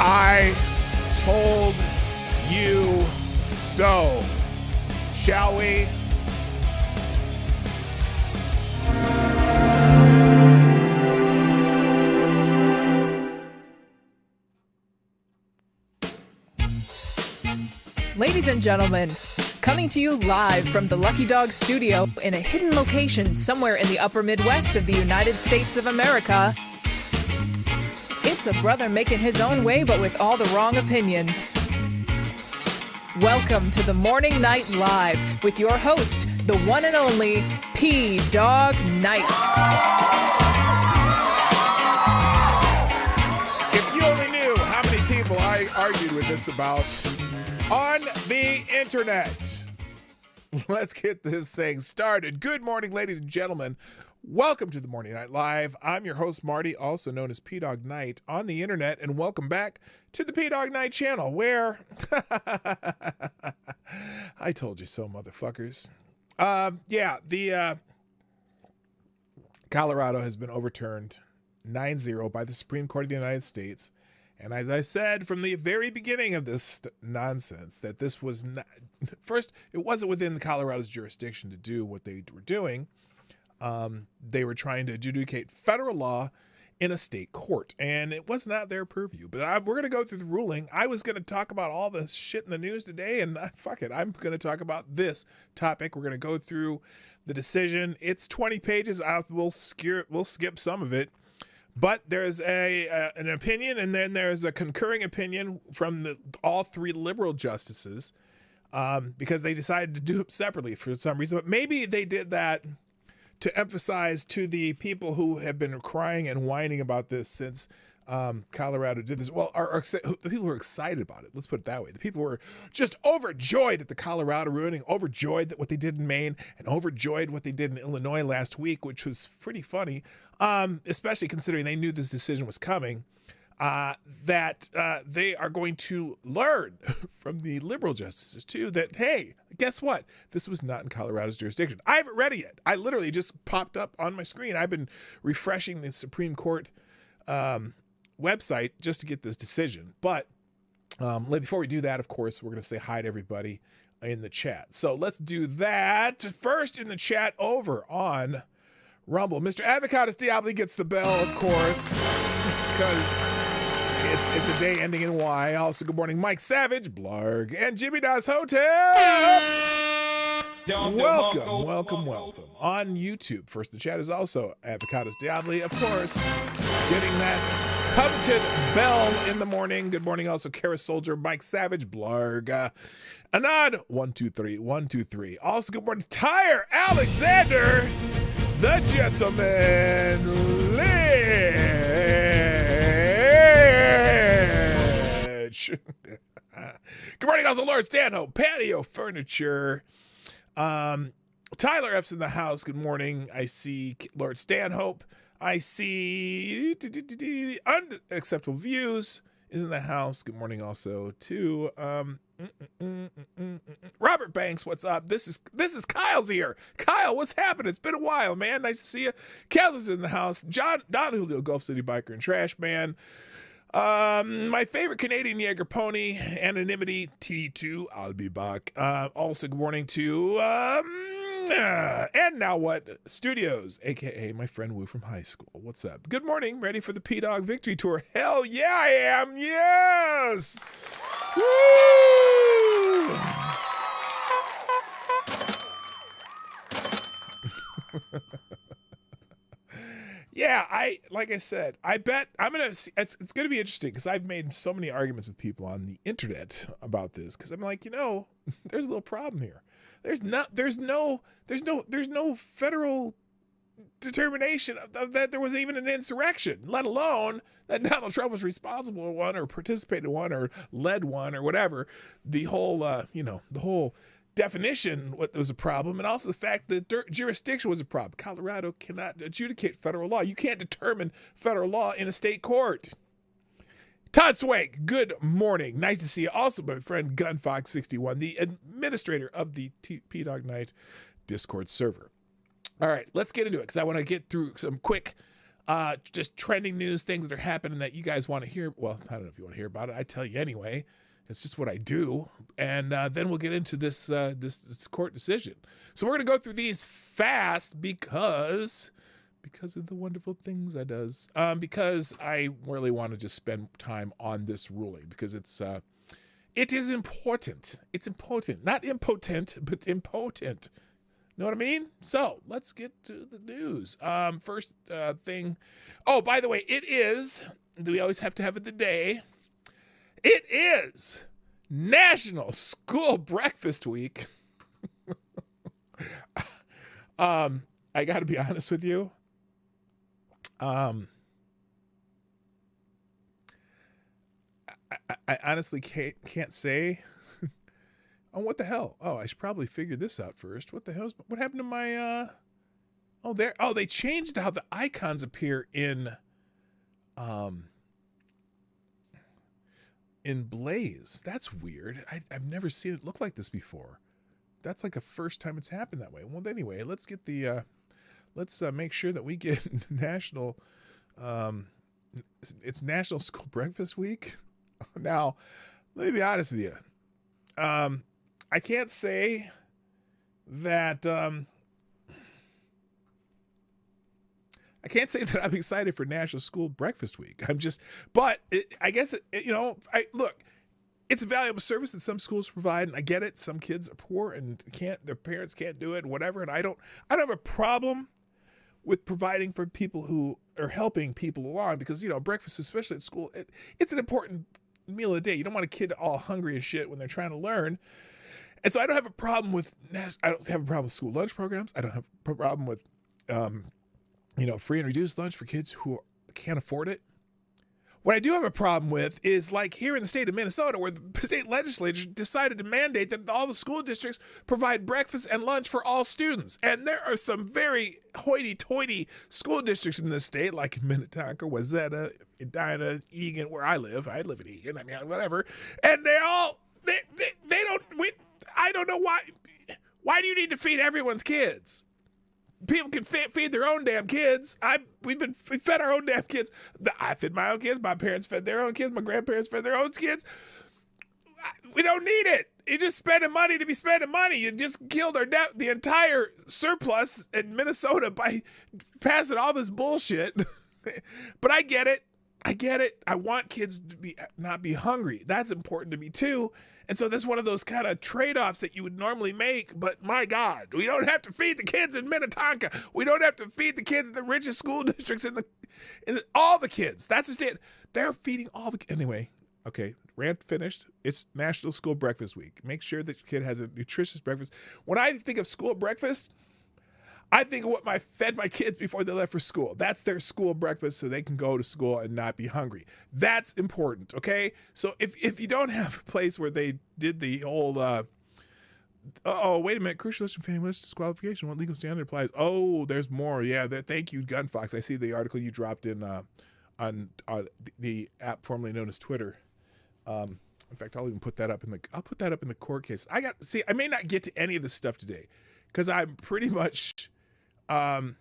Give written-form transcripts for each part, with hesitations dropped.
I told you so. Shall we? Ladies and gentlemen, coming to you live from the Lucky Dog studio in a hidden location somewhere in the upper Midwest of the United States of America, it's a brother making his own way but with all the wrong opinions. Welcome to the Morning Night Live with your host, the one and only P-Dog Knight. If you only knew how many people I argued with this about on the internet. Let's get this thing started. Good morning, ladies and gentlemen. Welcome to the Morning Night Live. I'm your host, Marty, also known as P-Dog Knight on the internet, and welcome back to the P-Dog Knight channel, where I told you so, motherfuckers. Colorado has been overturned 9-0 by the Supreme Court of the United States. And as I said from the very beginning of this nonsense, that this was not, first, it wasn't within Colorado's jurisdiction to do what they were doing. They were trying to adjudicate federal law in a state court, and it was not their purview. But we're going to go through the ruling. I was going to talk about all the shit in the news today, and fuck it, I'm going to talk about this topic. We're going to go through the decision. It's 20 pages. We'll skip some of it. But there's an opinion, and then there's a concurring opinion from all three liberal justices, because they decided to do it separately for some reason. But maybe they did that to emphasize to the people who have been crying and whining about this since Colorado did this. Well, the people who are excited about it, let's put it that way. The people who were just overjoyed at the Colorado ruling, overjoyed at what they did in Maine, and overjoyed what they did in Illinois last week, which was pretty funny, especially considering they knew this decision was coming, that they are going to learn from the liberal justices, too, that, hey, guess what? This was not in Colorado's jurisdiction. I haven't read it yet. I literally just popped up on my screen. I've been refreshing the Supreme Court website just to get this decision. But before we do that, of course, we're going to say hi to everybody in the chat. So let's do that. First in the chat over on Rumble, Mr. Avocados Diablo gets the bell, of course, because it's a day ending in Y. Also, good morning, Mike Savage, Blarg, and Jimmy Das Hotel. Welcome. On YouTube, first in the chat is also Avocados Diablo, of course, getting that coveted bell in the morning. Good morning, also Kara Soldier, Mike Savage, Blarg, Anand, 123. Also, good morning, Tyre Alexander, the gentleman, Lich. Good morning, also Lord Stanhope, Patio Furniture. Tyler F's in the house. Good morning. I see Lord Stanhope. I see Unacceptable Views is in the house. Good morning also to Robert Banks. What's up? This is Kyle's here. Kyle, what's happening? It's been a while, man. Nice to see you. Kels in the house. Don Julio, Gulf City Biker and Trash Man. My favorite Canadian Jaeger pony, Anonymity T2. I'll be back. Also, good morning to And Now What Studios, aka my friend Wu from high school. What's up? Good morning. Ready for the P-Dog Victory Tour? Hell yeah, I am. Yes. Woo! Yeah, like I said, I bet it's gonna be interesting because I've made so many arguments with people on the internet about this because I'm like, there's a little problem here. There's no federal determination that there was even an insurrection, let alone that Donald Trump was responsible for one or participated in one or led one or whatever. The whole, the whole definition was a problem, and also the fact that jurisdiction was a problem. Colorado cannot adjudicate federal law. You can't determine federal law in a state court. Todd Swank, good morning. Nice to see you. Also, my friend Gunfox61, the administrator of the P-Dog Night Discord server. All right, let's get into it because I want to get through some quick just trending news, things that are happening that you guys want to hear. Well, I don't know if you want to hear about it. I tell you anyway. It's just what I do. And then we'll get into this court decision. So we're going to go through these fast because of the wonderful things I does. Because I really want to just spend time on this ruling because it is important. It's important. Not impotent, but important. Know what I mean? So let's get to the news. First thing. Oh, by the way, we always have to have it the day. It is National School Breakfast Week. I got to be honest with you. I honestly can't say. Oh, what the hell? Oh, I should probably figure this out first. What happened to my they changed how the icons appear in Blaze. That's weird. I've never seen it look like this before. That's like a first time it's happened that way. Well, anyway, let's get let's make sure that we get national. It's National School Breakfast Week. Now, let me be honest with you. I can't say that I'm excited for National School Breakfast Week. I guess look, it's a valuable service that some schools provide, and I get it. Some kids are poor and their parents can't do it, and whatever. And I don't have a problem with providing for people who are helping people along because breakfast, especially at school, it's an important meal of the day. You don't want a kid all hungry and shit when they're trying to learn. And so I don't have a problem with school lunch programs. I don't have a problem with free and reduced lunch for kids who can't afford it. What I do have a problem with is like here in the state of Minnesota, where the state legislature decided to mandate that all the school districts provide breakfast and lunch for all students. And there are some very hoity-toity school districts in this state, like Minnetonka, Wayzata, Edina, Eagan, where I live. I live in Eagan. I mean, whatever. And I don't know why. Why do you need to feed everyone's kids? People can feed their own damn kids. We fed our own damn kids. I fed my own kids. My parents fed their own kids. My grandparents fed their own kids. We don't need it. You're just spending money to be spending money. You just killed the entire surplus in Minnesota by passing all this bullshit. But I get it. I want kids to not be hungry. That's important to me too. And so that's one of those kind of trade-offs that you would normally make. But my God, we don't have to feed the kids in Minnetonka. We don't have to feed the kids in the richest school districts in all the kids. That's just it. They're feeding all the anyway. Okay, rant finished. It's National School Breakfast Week. Make sure that your kid has a nutritious breakfast. When I think of school breakfast, I think of what I fed my kids before they left for school. That's their school breakfast so they can go to school and not be hungry. That's important, okay? So if you don't have a place where they did the old, wait a minute, crucial issue, family disqualification, what legal standard applies? Oh, there's more. Yeah, thank you, Gunfox. I see the article you dropped in on the app formerly known as Twitter. In fact, I'll even put that up in the court case. I may not get to any of this stuff today because I'm pretty much going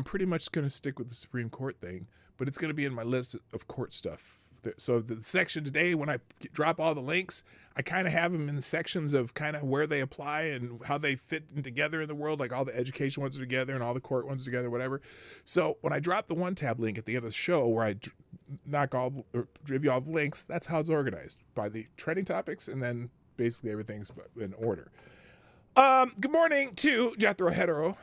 to stick with the Supreme Court thing, but it's going to be in my list of court stuff. So the section today, when I drop all the links, I kind of have them in the sections of kind of where they apply and how they fit in together in the world, like all the education ones are together and all the court ones together, whatever. So when I drop the one tab link at the end of the show where I give you all the links, that's how it's organized by the trending topics, and then basically everything's in order. Good morning to Jethro Hetero.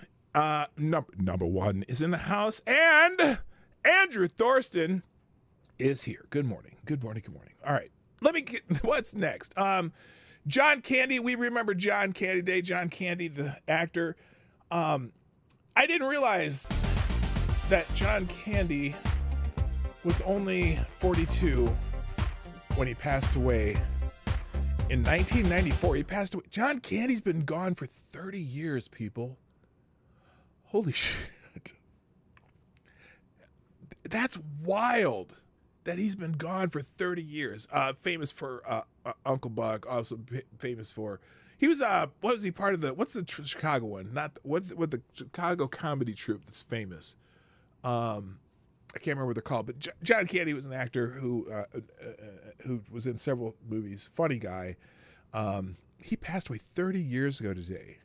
Number one is in the house, and Andrew Thorsten is here. Good morning. All right, let me get what's next. John Candy. We remember John Candy Day. John Candy, the actor. I didn't realize that John Candy was only 42 when he passed away in 1994. He passed away. John Candy's been gone for 30 years, people. Holy shit. That's wild that he's been gone for 30 years. Famous for Uncle Buck, also famous for, he was, what was he part of what's the Chicago one? Not, what the Chicago comedy troupe that's famous? I can't remember what they're called, but John Candy was an actor who was in several movies. Funny guy. He passed away 30 years ago today.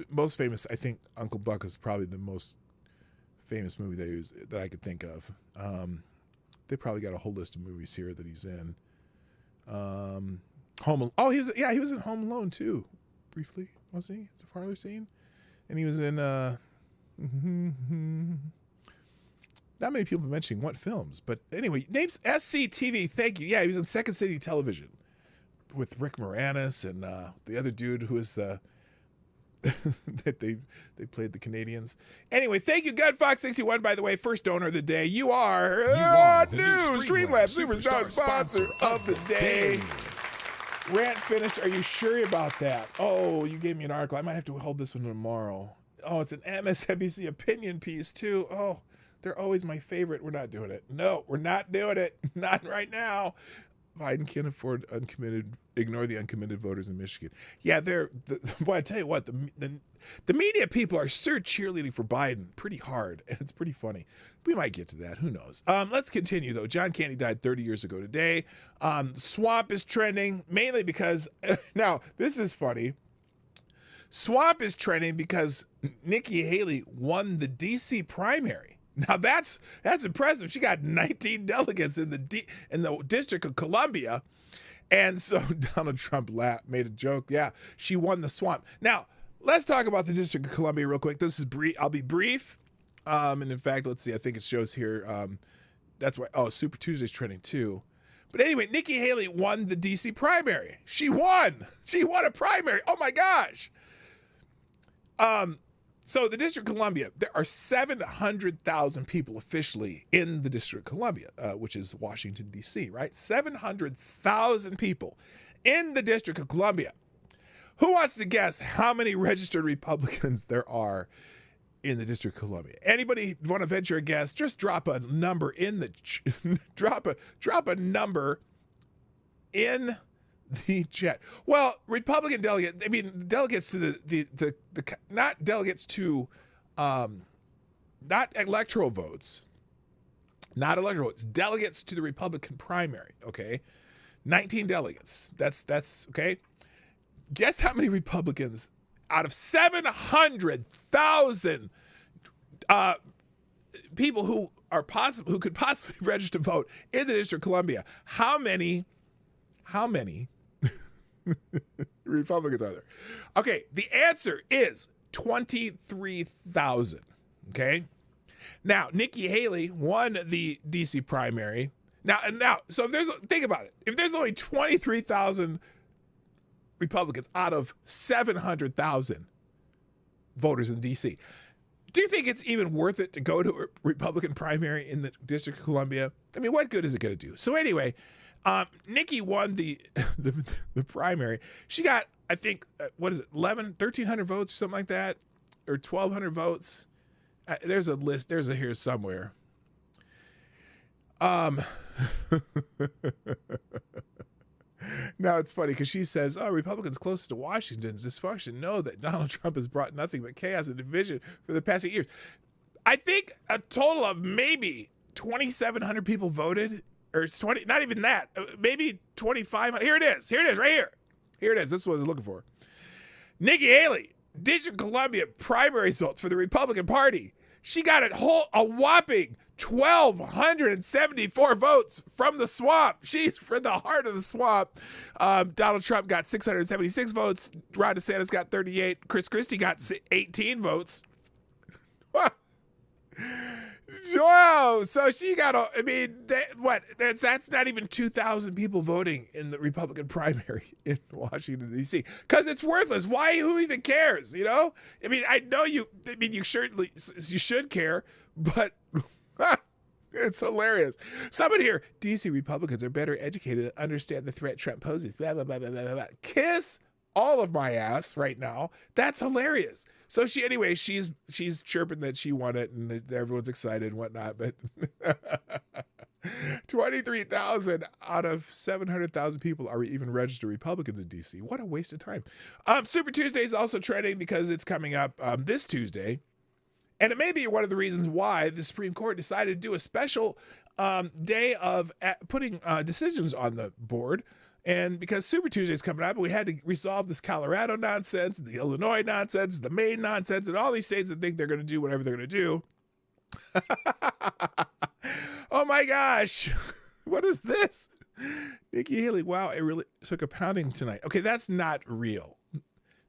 Most famous, I think, Uncle Buck is probably the most famous movie that I could think of. They probably got a whole list of movies here that he's in. He was in Home Alone too, briefly, was he? It's a parlor scene, and he was in. Not many people mentioning what films, but anyway, names SCTV. Thank you. Yeah, he was in Second City Television with Rick Moranis and the other dude who was the. that they played the Canadians. Anyway, thank you, Gunfox61, by the way, first donor of the day. You are the new Streamlabs Superstar sponsor of the day. Rant finished. Are you sure about that? Oh, you gave me an article. I might have to hold this one tomorrow. Oh, it's an MSNBC opinion piece, too. Oh, they're always my favorite. We're not doing it. No, we're not doing it. Not right now. Biden can't afford ignore the uncommitted voters in Michigan. Yeah, I tell you what, the media people are sure cheerleading for Biden pretty hard, and it's pretty funny. We might get to that. Who knows? Let's continue, though. John Candy died 30 years ago today. Swamp is trending, mainly because, now, this is funny. Swamp is trending because Nikki Haley won the D.C. primary. Now that's impressive. She got 19 delegates in the District of Columbia, and so Donald Trump made a joke. Yeah, she won the swamp. Now let's talk about the District of Columbia real quick. This is brief. I'll be brief. And in fact, let's see. I think it shows here. That's why. Oh, Super Tuesday's trending too. But anyway, Nikki Haley won the D.C. primary. She won. She won a primary. Oh my gosh. So the District of Columbia, there are 700,000 people officially in the District of Columbia, which is Washington, D.C., right? 700,000 people in the District of Columbia. Who wants to guess how many registered Republicans there are in the District of Columbia? Anybody want to venture a guess? Just drop a number in the drop a number in the chat. Well, Republican delegates to the not delegates to not electoral votes, delegates to the Republican primary, okay? 19 delegates. That's okay. Guess how many Republicans out of 700,000 people who could possibly register to vote in the District of Columbia? How many Republicans are there? Okay, the answer is 23,000. Okay, now Nikki Haley won the DC primary. Now, so think about it. If there's only 23,000 Republicans out of 700,000 voters in DC, do you think it's even worth it to go to a Republican primary in the District of Columbia? I mean, what good is it going to do? So anyway, Nikki won the primary. She got, I think, 1,300 votes or something like that, or 1,200 votes. There's a list. There's a here somewhere. Now it's funny because she says, "Oh, Republicans closest to Washington's dysfunction know that Donald Trump has brought nothing but chaos and division for the past 8 years." I think a total of maybe 2,700 people voted. Or 20, not even that, maybe 2,500. Here it is, right here. Here it is. This is what I was looking for. Nikki Haley, District of Columbia primary results for the Republican Party. She got a whopping 1,274 votes from the swamp. She's from the heart of the swamp. Donald Trump got 676 votes. Ron DeSantis got 38. Chris Christie got 18 votes. Wow, so she got that's not even 2,000 people voting in the Republican primary in Washington, D.C. because it's worthless. Who even cares, you know? I mean, you should care, but it's hilarious. Someone here, D.C. Republicans are better educated and understand the threat Trump poses, blah, blah, blah, blah, blah, blah. Kiss all of my ass right now. That's hilarious. So she's chirping that she won it and that everyone's excited and whatnot, but 23,000 out of 700,000 people are even registered Republicans in DC. What a waste of time. Super Tuesday is also trending because it's coming up this Tuesday. And it may be one of the reasons why the Supreme Court decided to do a special day of putting decisions on the board. And because Super Tuesday is coming up, we had to resolve this Colorado nonsense, the Illinois nonsense, the Maine nonsense, and all these states that think they're going to do whatever they're going to do. Oh my gosh. What is this? Nikki Haley, wow, it really took a pounding tonight. Okay, that's not real.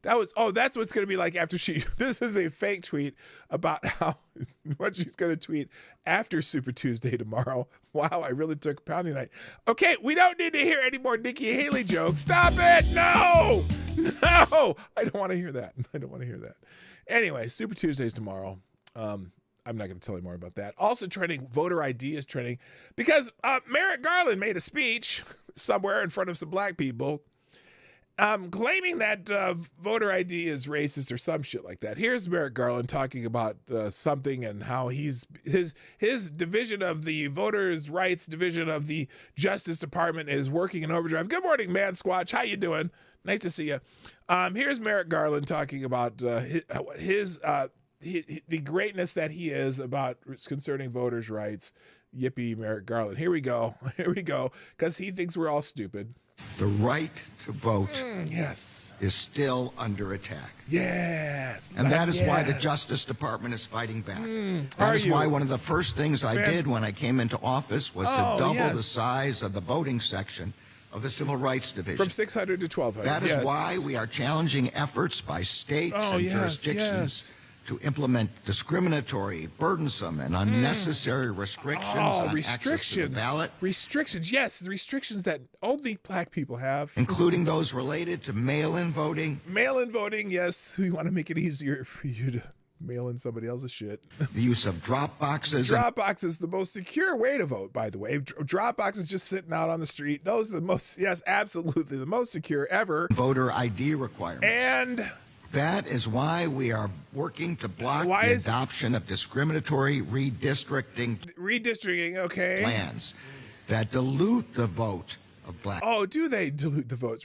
That's what it's going to be like after this is a fake tweet about what she's going to tweet after Super Tuesday tomorrow. Wow, I really took a pounding tonight. Okay, we don't need to hear any more Nikki Haley jokes. Stop it. No, I don't want to hear that. Anyway, Super Tuesday's tomorrow. I'm not going to tell you more about that. Also trending, voter ID is trending because Merrick Garland made a speech somewhere in front of some black people claiming that voter ID is racist or some shit like that. Here's Merrick Garland talking about something and how his division of the voters' rights division of the Justice Department is working in overdrive. Good morning, Man Squatch. How you doing? Nice to see you. Here's Merrick Garland talking about the greatness that he is about concerning voters' rights. Yippee, Merrick Garland. Here we go, because he thinks we're all stupid. The right to vote yes. is still under attack. Yes. And that is why the Justice Department is fighting back. That is why one of the first things I did when I came into office was to double the size of the voting section of the Civil Rights Division. From 600 to 1,200. That is why we are challenging efforts by states and jurisdictions to implement discriminatory, burdensome, and unnecessary restrictions on access to the ballot. Restrictions, yes. The restrictions that only black people have. Including those related to mail-in voting. Mail-in voting, yes. We want to make it easier for you to mail in somebody else's shit. The use of drop boxes. Drop boxes, the most secure way to vote, by the way. Drop boxes just sitting out on the street. Those are the most, yes, absolutely, the most secure ever. Voter ID requirements. And that is why we are working to block the adoption of discriminatory redistricting plans that dilute the vote of black. Oh, do they dilute the votes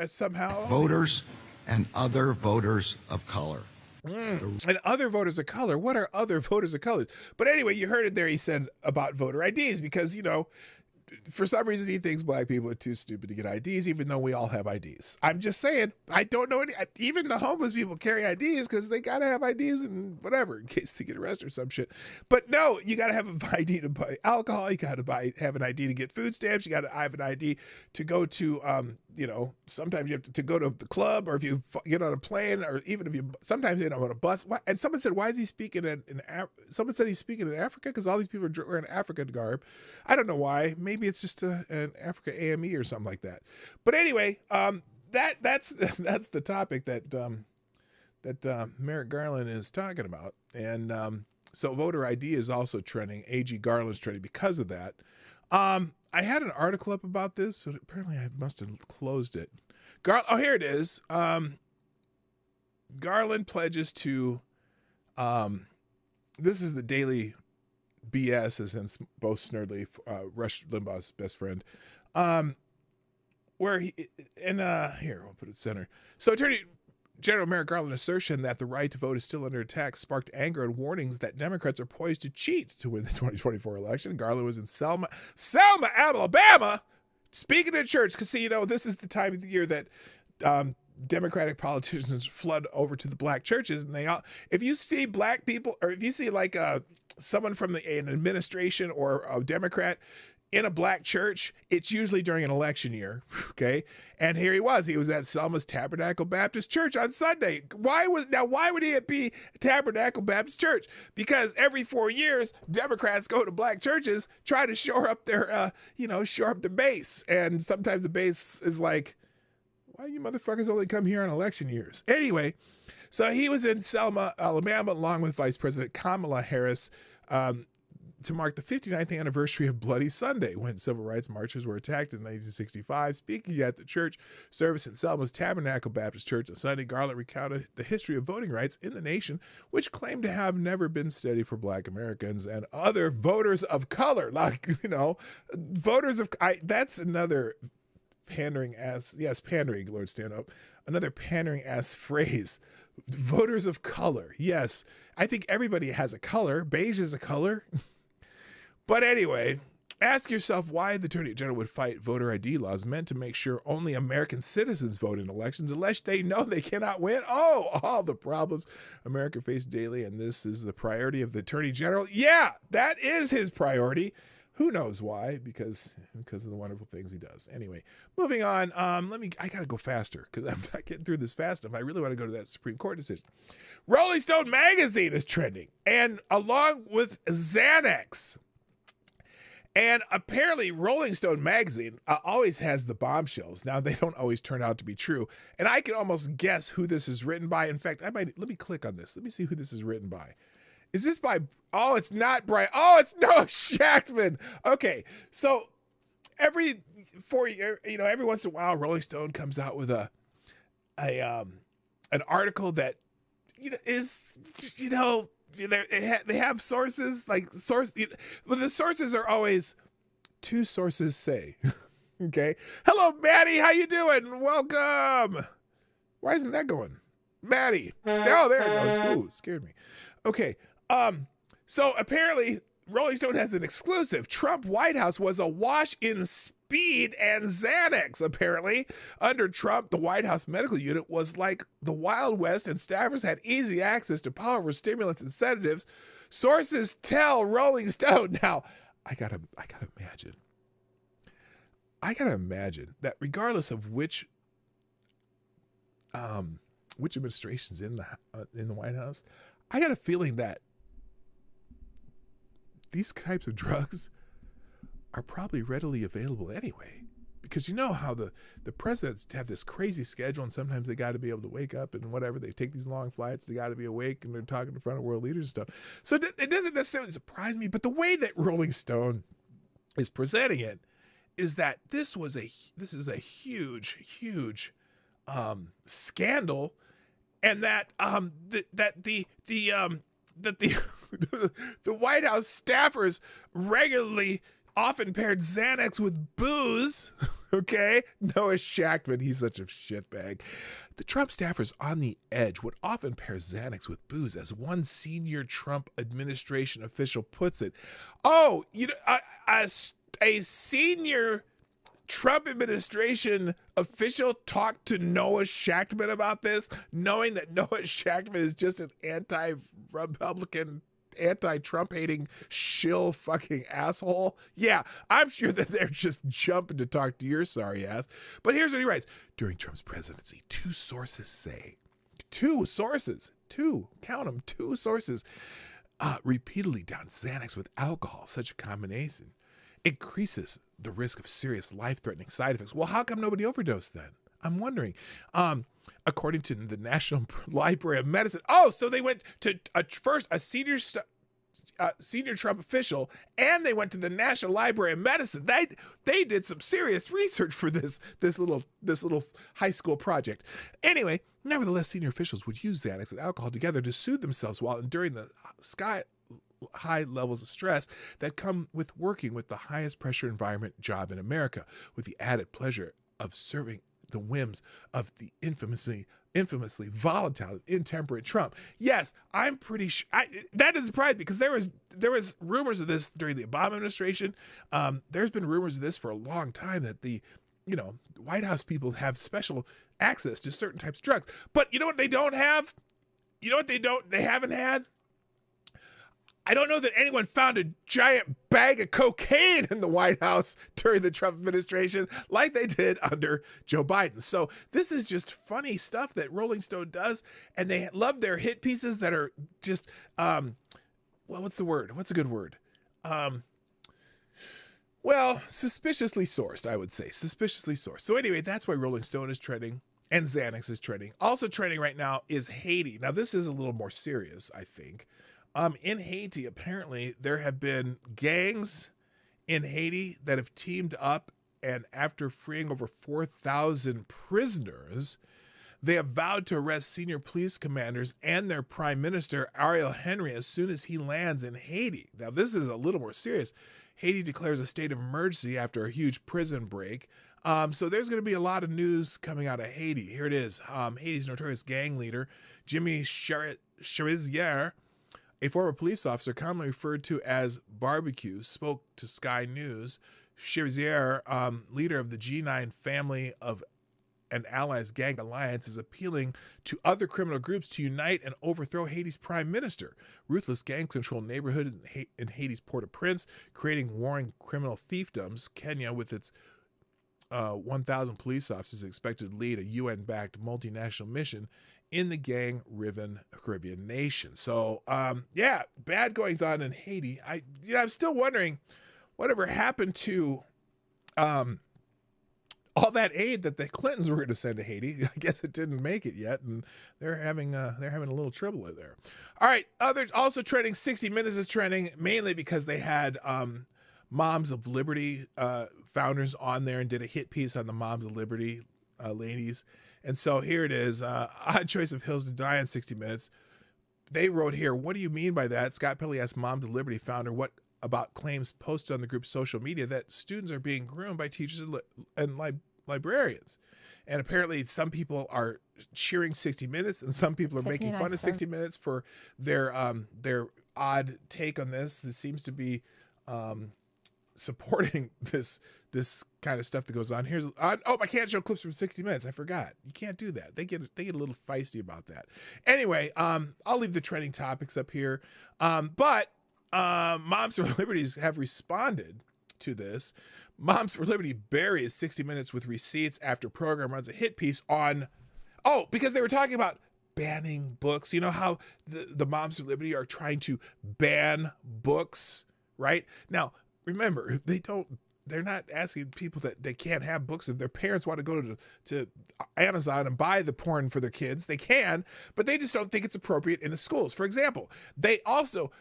somehow? Voters and other voters of color. And other voters of color. What are other voters of color? But anyway, you heard it there. He said about voter IDs because, for some reason he thinks black people are too stupid to get IDs, even though we all have IDs. I'm just saying, I don't know even the homeless people carry IDs because they got to have IDs and whatever in case they get arrested or some shit. But no, you got to have an ID to buy alcohol. You got to have an ID to get food stamps. You got to have an ID to go to, sometimes you have to go to the club, or if you get on a plane, or even if you sometimes you on a bus. And someone said, why is he speaking someone said he's speaking in Africa because all these people are wearing African garb. I don't know why. Maybe it's just an Africa AME or something like that. But anyway, that's the topic that Merrick Garland is talking about. And so voter ID is also trending. A.G. Garland's trending because of that. I had an article up about this, but apparently I must have closed it. Here it is. Garland pledges to, this is the Daily BS, as in both Snerdley, Rush Limbaugh's best friend, where he, and here, I'll put it center. So Attorney General Merrick Garland's assertion that the right to vote is still under attack sparked anger and warnings that Democrats are poised to cheat to win the 2024 election. Garland was in Selma, Alabama, speaking at church because, this is the time of the year that Democratic politicians flood over to the black churches, and if you see black people, or if you see someone from an administration or a Democrat in a black church, it's usually during an election year, okay? And here he was at Selma's Tabernacle Baptist Church on Sunday. Why would he be Tabernacle Baptist Church? Because every 4 years, Democrats go to black churches, try to shore up their base. And sometimes the base is like, why you motherfuckers only come here on election years? Anyway, so he was in Selma, Alabama, along with Vice President Kamala Harris, to mark the 59th anniversary of Bloody Sunday, when civil rights marchers were attacked in 1965. Speaking at the church service at Selma's Tabernacle Baptist Church on Sunday, Garland recounted the history of voting rights in the nation, which claimed to have never been steady for black Americans and other voters of color. That's another pandering, Lord Stanhope. Another pandering-ass phrase. Voters of color. Yes, I think everybody has a color. Beige is a color. But anyway, ask yourself why the Attorney General would fight voter ID laws meant to make sure only American citizens vote in elections unless they know they cannot win. Oh, all the problems America faces daily, and this is the priority of the Attorney General. Yeah, that is his priority. Who knows why? Because of the wonderful things he does. Anyway, moving on. I got to go faster because I'm not getting through this fast enough. I really want to go to that Supreme Court decision. Rolling Stone magazine is trending, and along with Xanax. And apparently Rolling Stone magazine always has the bombshells. Now, they don't always turn out to be true. And I can almost guess who this is written by. In fact, let me click on this. Let me see who this is written by. Is this by, oh, it's not Brian. Oh, it's Noah Shachtman. Okay. So every once in a while, Rolling Stone comes out with an article that, is, they have sources, but the sources are always two sources say. Okay. Hello, Maddie. How you doing? Welcome. Why isn't that going? Maddie. Oh, there it goes. Ooh, scared me. Okay. So apparently Rolling Stone has an exclusive. Trump White House was awash in speed and Xanax. Apparently, under Trump, the White House medical unit was like the Wild West, and staffers had easy access to powerful stimulants and sedatives. Sources tell Rolling Stone. Now, I gotta imagine that regardless of which administration's in the White House, I got a feeling that these types of drugs are probably readily available anyway, because you know how the presidents have this crazy schedule, and sometimes they got to be able to wake up and whatever. They take these long flights. They got to be awake, and they're talking in front of world leaders and stuff. So it doesn't necessarily surprise me, but the way that Rolling Stone is presenting it is that this is a huge scandal, and that the White House staffers regularly often paired Xanax with booze. Okay? Noah Shachtman, he's such a shitbag. The Trump staffers on the edge would often pair Xanax with booze, as one senior Trump administration official puts it. Oh, a senior Trump administration official talked to Noah Shachtman about this, knowing that Noah Shachtman is just an anti-Republican, anti-Trump hating shill fucking asshole. Yeah, I'm sure that they're just jumping to talk to your sorry ass. But here's what he writes. During Trump's presidency, two sources, count them, two sources, repeatedly downed Xanax with alcohol. Such a combination increases the risk of serious life-threatening side effects. Well, how come nobody overdosed then? I'm wondering. According to the National Library of Medicine. Oh, so they went to first a senior Trump official, and they went to the National Library of Medicine. They did some serious research for this little high school project. Anyway, nevertheless, senior officials would use Xanax and alcohol together to soothe themselves while enduring the high levels of stress that come with working with the highest pressure environment job in America, with the added pleasure of serving the whims of the infamously volatile, intemperate Trump. Yes, I'm pretty sure that doesn't surprise me, because there was rumors of this during the Obama administration. There's been rumors of this for a long time, that the White House people have special access to certain types of drugs. But you know what they don't have? You know what they haven't had? I don't know that anyone found a giant bag of cocaine in the White House during the Trump administration like they did under Joe Biden. So this is just funny stuff that Rolling Stone does, and they love their hit pieces that are just, what's the word? What's a good word? Suspiciously sourced, I would say. Suspiciously sourced. So anyway, that's why Rolling Stone is trending, and Xanax is trending. Also trending right now is Haiti. Now, this is a little more serious, I think. In Haiti, apparently, there have been gangs in Haiti that have teamed up, and after freeing over 4,000 prisoners, They have vowed to arrest senior police commanders and their prime minister, Ariel Henry, as soon as he lands in Haiti. Now, this is a little more serious. Haiti declares a state of emergency after a huge prison break. So there's going to be a lot of news coming out of Haiti. Here it is. Haiti's notorious gang leader, Jimmy Cherizier, a former police officer commonly referred to as Barbecue, spoke to Sky News. Cherizier, leader of the G9 family of and allies gang alliance, is appealing to other criminal groups to unite and overthrow Haiti's prime minister. Ruthless gang-controlled neighborhoods in Haiti's Port-au-Prince, creating warring criminal fiefdoms. Kenya, with its 1,000 police officers, expected to lead a UN-backed multinational mission in the gang-riven Caribbean nation. So, yeah, bad goings on in Haiti. I'm still wondering whatever happened to all that aid that the Clintons were going to send to Haiti. I guess it didn't make it yet, and they're having a little trouble there. All right, others also trending. 60 Minutes is trending mainly because they had Moms of Liberty founders on there and did a hit piece on the Moms of Liberty ladies. And so here it is. Odd choice of hills to die on 60 Minutes. They wrote here, what do you mean by that? Scott Pelley asked Moms of Liberty founder what about claims posted on the group's social media that students are being groomed by teachers and librarians. And apparently some people are cheering 60 Minutes and some people are making fun of 60 Minutes for their odd take on this. This seems to be supporting this kind of stuff that goes on. Here's I can't show clips from 60 Minutes. I forgot. You can't do that. They get a little feisty about that. Anyway, I'll leave the trending topics up here. But Moms for Liberty have responded to this. Moms for Liberty buries 60 Minutes with receipts after program runs a hit piece on, because they were talking about banning books. You know how the Moms for Liberty are trying to ban books, right? Now, remember, they're not asking people that they can't have books. If their parents want to go to Amazon and buy the porn for their kids, they can, but they just don't think it's appropriate in the schools. For example, they also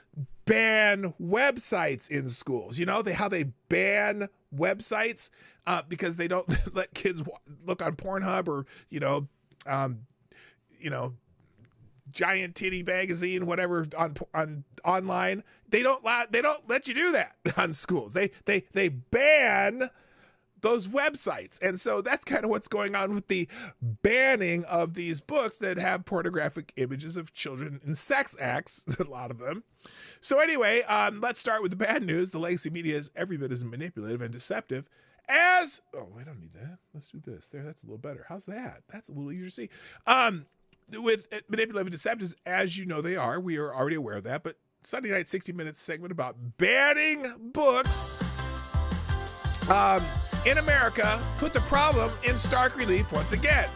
ban websites in schools. You know, how they ban websites because they don't let kids look on Pornhub or, Giant Titty Magazine, whatever, on online. They don't let you do that on schools. They ban those websites. And so that's kind of what's going on with the banning of these books that have pornographic images of children in sex acts, a lot of them. So anyway, let's start with the bad news. The legacy media is every bit as manipulative and deceptive as, I don't need that. Let's do this. There, that's a little better. How's that? That's a little easier to see. With manipulative and deceptive, as you know they are. We are already aware of that. But Sunday night 60 Minutes segment about banning books in America put the problem in stark relief once again.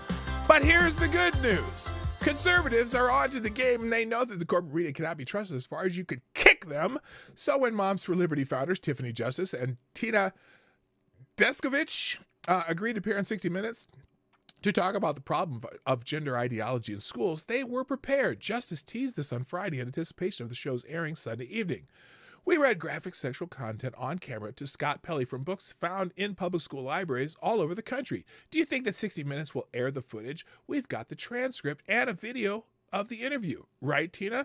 But here's the good news. Conservatives are onto the game, and they know that the corporate media cannot be trusted as far as you could kick them. So when Moms for Liberty founders Tiffany Justice and Tina Deskovich agreed to appear in 60 Minutes to talk about the problem of gender ideology in schools, they were prepared. Justice teased this on Friday in anticipation of the show's airing Sunday evening. We read graphic sexual content on camera to Scott Pelley from books found in public school libraries all over the country. Do you think that 60 Minutes will air the footage? We've got the transcript and a video of the interview. Right, Tina?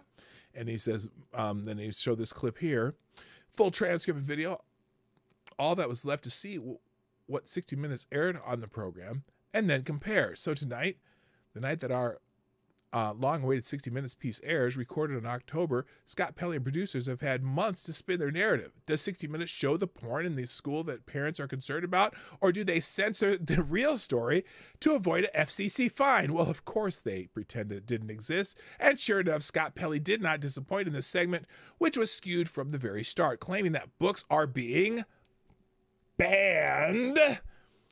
And he says, then he showed this clip here. Full transcript and video. All that was left to see what 60 Minutes aired on the program, and then compare. So tonight, the night that our long-awaited 60 Minutes piece airs, recorded in October, Scott Pelley and producers have had months to spin their narrative. Does 60 Minutes show the porn in the school that parents are concerned about, or do they censor the real story to avoid an FCC fine? Well, of course they pretended it didn't exist, and sure enough, Scott Pelley did not disappoint in this segment, which was skewed from the very start, claiming that books are being banned,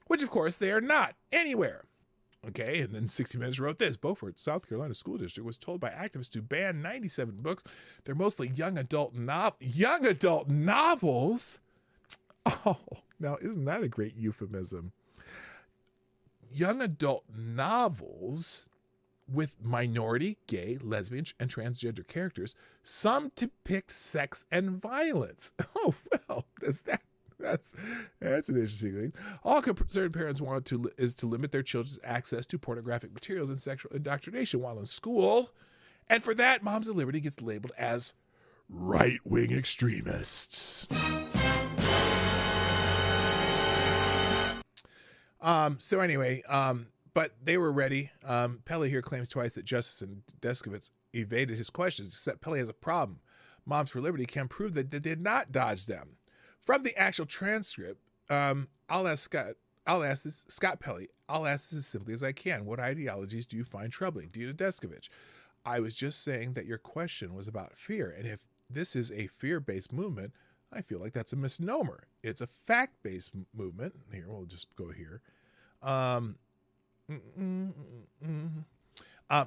which of course they are not anywhere. Okay, and then 60 Minutes wrote this. Beaufort, South Carolina School District was told by activists to ban 97 books. They're mostly young adult novels. Oh, now isn't that a great euphemism? Young adult novels with minority, gay, lesbian, and transgender characters. Some depict sex and violence. Oh, well, does that That's an interesting thing. All concerned parents want is to limit their children's access to pornographic materials and sexual indoctrination while in school. And for that, Moms of Liberty gets labeled as right-wing extremists. So anyway, but they were ready. Pele here claims twice that Justice Deskovitz evaded his questions, except Pele has a problem. Moms for Liberty can prove that they did not dodge them. From the actual transcript, I'll ask Scott Pele. I'll ask this as simply as I can. What ideologies do you find troubling? Dina Deskovich, I was just saying that your question was about fear. And if this is a fear-based movement, I feel like that's a misnomer. It's a fact-based movement. Here, we'll just go here.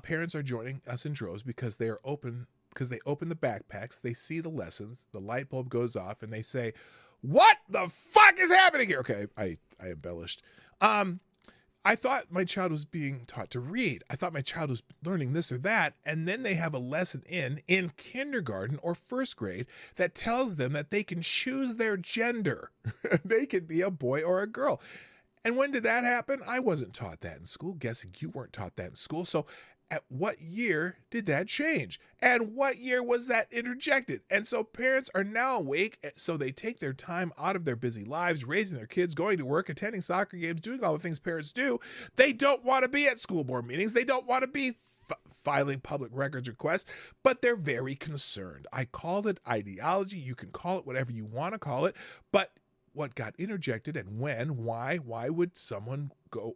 Parents are joining us in droves because they open the backpacks, they see the lessons, the light bulb goes off, and they say, what the fuck is happening here? Okay, I embellished. I thought my child was being taught to read. I thought my child was learning this or that. And then they have a lesson in kindergarten or first grade that tells them that they can choose their gender. They could be a boy or a girl. And when did that happen? I wasn't taught that in school. Guessing you weren't taught that in school. So at what year did that change? And what year was that interjected? And so parents are now awake, so they take their time out of their busy lives, raising their kids, going to work, attending soccer games, doing all the things parents do. They don't want to be at school board meetings. They don't want to be filing public records requests, but they're very concerned. I called it ideology. You can call it whatever you want to call it, but what got interjected and when, why would someone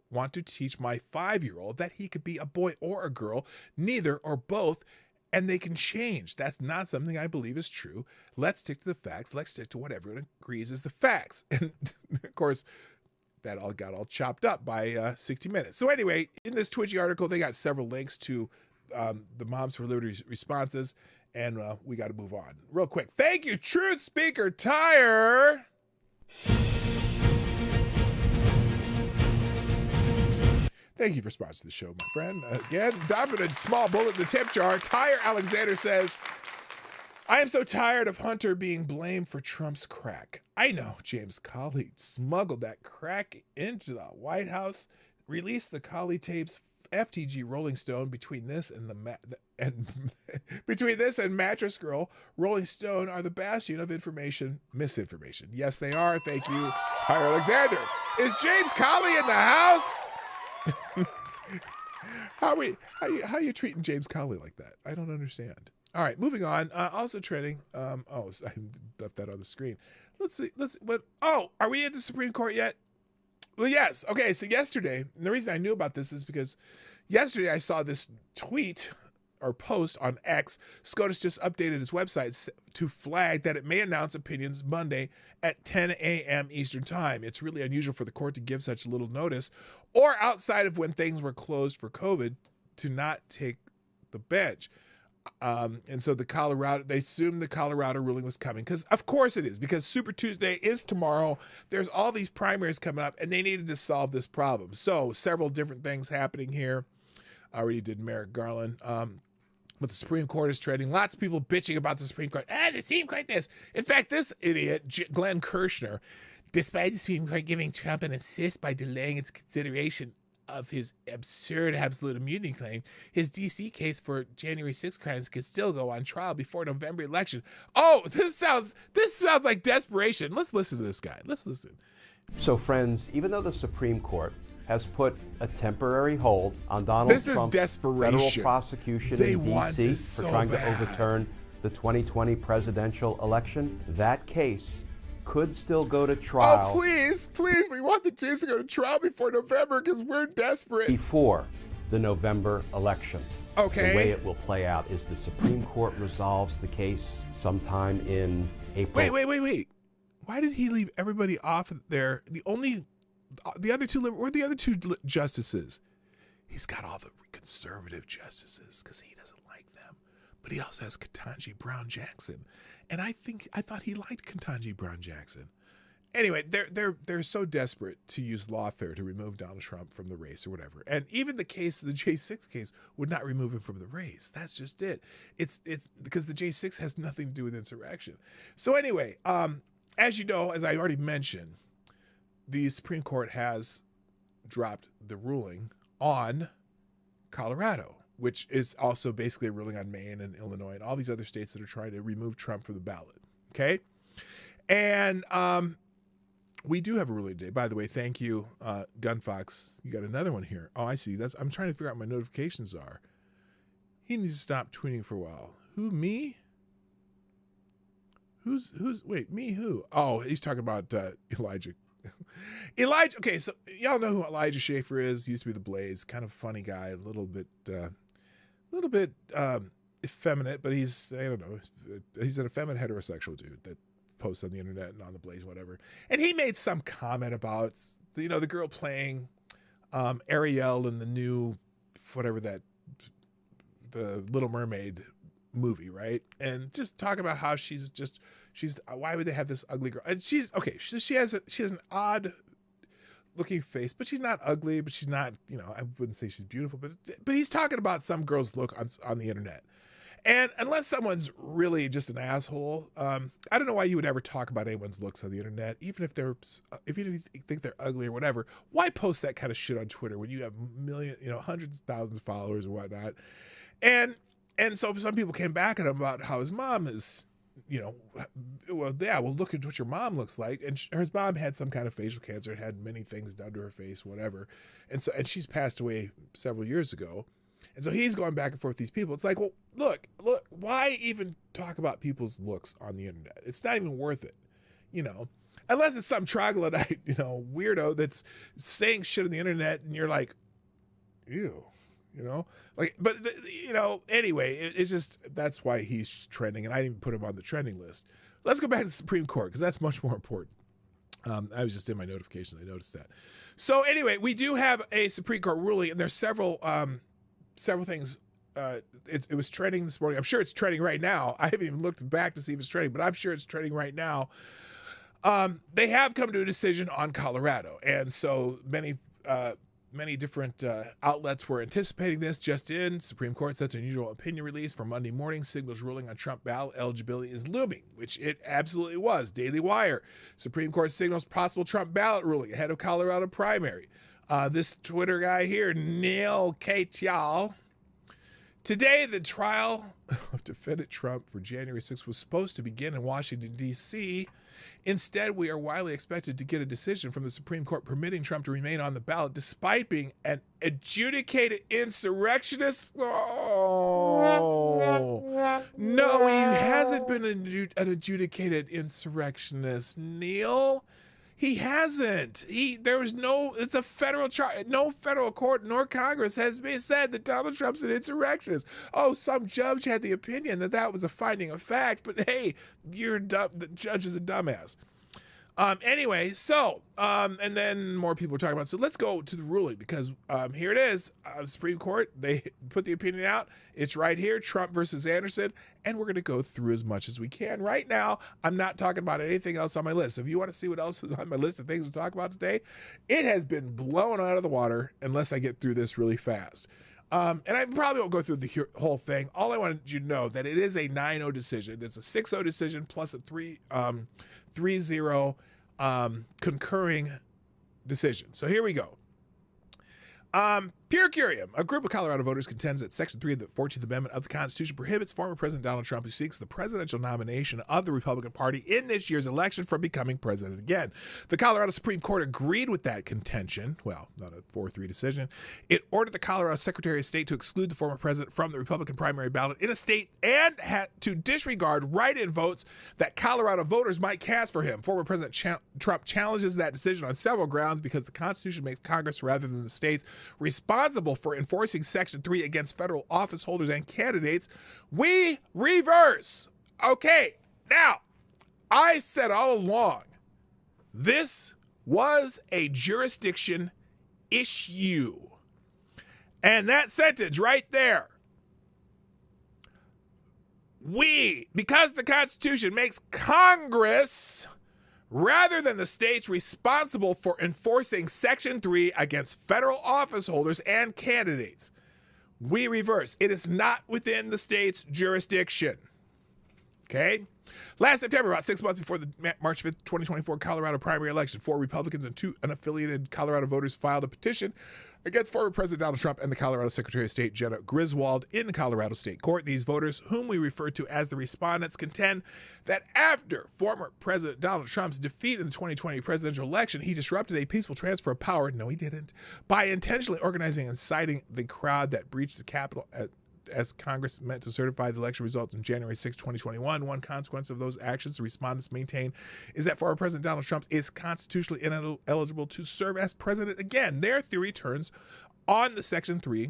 want to teach my 5-year-old that he could be a boy or a girl, neither or both, and they can change? That's not something I believe is true. Let's stick to the facts. Let's stick to what everyone agrees is the facts. And of course, that all got chopped up by 60 Minutes. So anyway, in this Twitchy article, they got several links to the Moms for Liberty responses, and we got to move on real quick. Thank you, Truth Speaker Tire. Thank you for sponsoring the show, my friend. Again, dropping a small bullet in the tip jar. Tyre Alexander says, I am so tired of Hunter being blamed for Trump's crack. I know James Colley smuggled that crack into the White House, released the Colley tapes, FTG Rolling Stone. Between this and between this and Mattress Girl, Rolling Stone are the bastion of misinformation. Yes, they are. Thank you, Tyre Alexander. Is James Colley in the house? How are you treating James Colley like that? I don't understand. All right, moving on. Also trending. I left that on the screen. Let's see. Are we in the Supreme Court yet? Well, yes. Okay, so yesterday, and the reason I knew about this is because yesterday I saw this tweet or post on X. SCOTUS just updated its website to flag that it may announce opinions Monday at 10 a.m. Eastern Time. It's really unusual for the court to give such little notice, or outside of when things were closed for COVID, to not take the bench. And so they assumed the Colorado ruling was coming, because of course it is, because Super Tuesday is tomorrow. There's all these primaries coming up, and they needed to solve this problem. So several different things happening here. I already did Merrick Garland. But the Supreme Court is trending. Lots of people bitching about the Supreme Court. The Supreme Court this. In fact, this idiot, Glenn Kirshner, despite the Supreme Court giving Trump an assist by delaying its consideration of his absurd absolute immunity claim, his D.C. case for January 6 crimes could still go on trial before November election. Oh, this sounds like desperation. Let's listen to this guy. Let's listen. So, friends, even though the Supreme Court has put a temporary hold on Donald Trump's federal prosecution in D.C. for trying to overturn the 2020 presidential election, that case could still go to trial. Oh, please, we want the case to go to trial before November because we're desperate. Before the November election. Okay. The way it will play out is the Supreme Court resolves the case sometime in April. Wait. Why did he leave everybody off there? The other two justices. He's got all the conservative justices because he doesn't like them. But he also has Ketanji Brown Jackson. And I thought he liked Ketanji Brown Jackson. Anyway, they're so desperate to use lawfare to remove Donald Trump from the race or whatever. And even the J6 case would not remove him from the race. That's just it. It's because the J6 has nothing to do with insurrection. So anyway, as you know, as I already mentioned, the Supreme Court has dropped the ruling on Colorado, which is also basically a ruling on Maine and Illinois and all these other states that are trying to remove Trump from the ballot. Okay? And we do have a ruling today. By the way, thank you, Gunfox. You got another one here. Oh, I see. I'm trying to figure out what my notifications are. He needs to stop tweeting for a while. Who, me? Wait, me who? Oh, he's talking about Elijah. Elijah, okay, so y'all know who Elijah Schaefer is. Used to be the Blaze, kind of funny guy, a little bit effeminate, but he's, I don't know, he's an effeminate heterosexual dude that posts on the internet and on the Blaze, whatever. And he made some comment about, the girl playing Ariel in the new, whatever the Little Mermaid movie, right? And just talk about how she's why would they have this ugly girl? And she has an odd looking face, but she's not ugly, but she's not, I wouldn't say she's beautiful, but he's talking about some girl's look on the internet. And unless someone's really just an asshole, I don't know why you would ever talk about anyone's looks on the internet, even if you think they're ugly or whatever. Why post that kind of shit on Twitter when you have hundreds of thousands of followers or whatnot? And so some people came back at him about how his mom is, look at what your mom looks like. And his mom had some kind of facial cancer, had many things done to her face, whatever. And she's passed away several years ago. And so he's going back and forth with these people. It's like, well, look, why even talk about people's looks on the internet? It's not even worth it, unless it's some troglodyte, weirdo that's saying shit on the internet and you're like, ew. Anyway, it's just, that's why he's trending, and I didn't even put him on the trending list. Let's go back to the Supreme Court, because that's much more important. I was just in my notifications, I noticed that. So anyway, we do have a Supreme Court ruling, and there's several things. It was trending this morning. I'm sure it's trending right now. I haven't even looked back to see if it's trending, but I'm sure it's trending right now. They have come to a decision on Colorado, and so many different outlets were anticipating this. Just in, Supreme Court sets unusual opinion release for Monday morning. Signals ruling on Trump ballot eligibility is looming, which it absolutely was. Daily Wire. Supreme Court signals possible Trump ballot ruling ahead of Colorado primary. This Twitter guy here, Neil Katyal. Today, the trial of defendant Trump for January 6th was supposed to begin in Washington, D.C. Instead, we are widely expected to get a decision from the Supreme Court permitting Trump to remain on the ballot despite being an adjudicated insurrectionist. Oh, no, he hasn't been an adjudicated insurrectionist, Neil. He hasn't. It's a federal charge. No federal court nor Congress has been said that Donald Trump's an insurrectionist. Oh, some judge had the opinion that was a finding of fact, but hey, you're dumb. The judge is a dumbass. Anyway, so, and then more people were talking about, so let's go to the ruling, because here it is, Supreme Court, they put the opinion out, it's right here, Trump versus Anderson, and we're going to go through as much as we can. Right now, I'm not talking about anything else on my list. So if you want to see what else was on my list of things to talk about today, it has been blown out of the water unless I get through this really fast. And I probably won't go through the whole thing. All I wanted you to know that it is a 9-0 decision. It's a 6-0 decision plus a 3-0 concurring decision. So here we go. Pure curiam. A group of Colorado voters contends that Section 3 of the 14th Amendment of the Constitution prohibits former President Donald Trump, who seeks the presidential nomination of the Republican Party in this year's election, from becoming president again. The Colorado Supreme Court agreed with that contention. Well, not a 4-3 decision. It ordered the Colorado Secretary of State to exclude the former president from the Republican primary ballot in a state and had to disregard write-in votes that Colorado voters might cast for him. Former President Trump challenges that decision on several grounds because the Constitution makes Congress, rather than the states, responsible for enforcing Section 3 against federal office holders and candidates. We reverse. Okay, now, I said all along, this was a jurisdiction issue. And that sentence right there, because the Constitution makes Congress, rather than the states, responsible for enforcing Section 3 against federal office holders and candidates. We reverse. It is not within the state's jurisdiction. Okay. Last September, about 6 months before the March 5th, 2024 Colorado primary election, 4 Republicans and 2 unaffiliated Colorado voters filed a petition against former President Donald Trump and the Colorado Secretary of State, Jenna Griswold, in the Colorado State Court. These voters, whom we refer to as the respondents, contend that after former President Donald Trump's defeat in the 2020 presidential election, he disrupted a peaceful transfer of power. No, he didn't. By intentionally organizing and inciting the crowd that breached the Capitol as Congress meant to certify the election results on January 6, 2021. One consequence of those actions, the respondents maintain, is that former President Donald Trump is constitutionally ineligible to serve as president again. Their theory turns on Section 3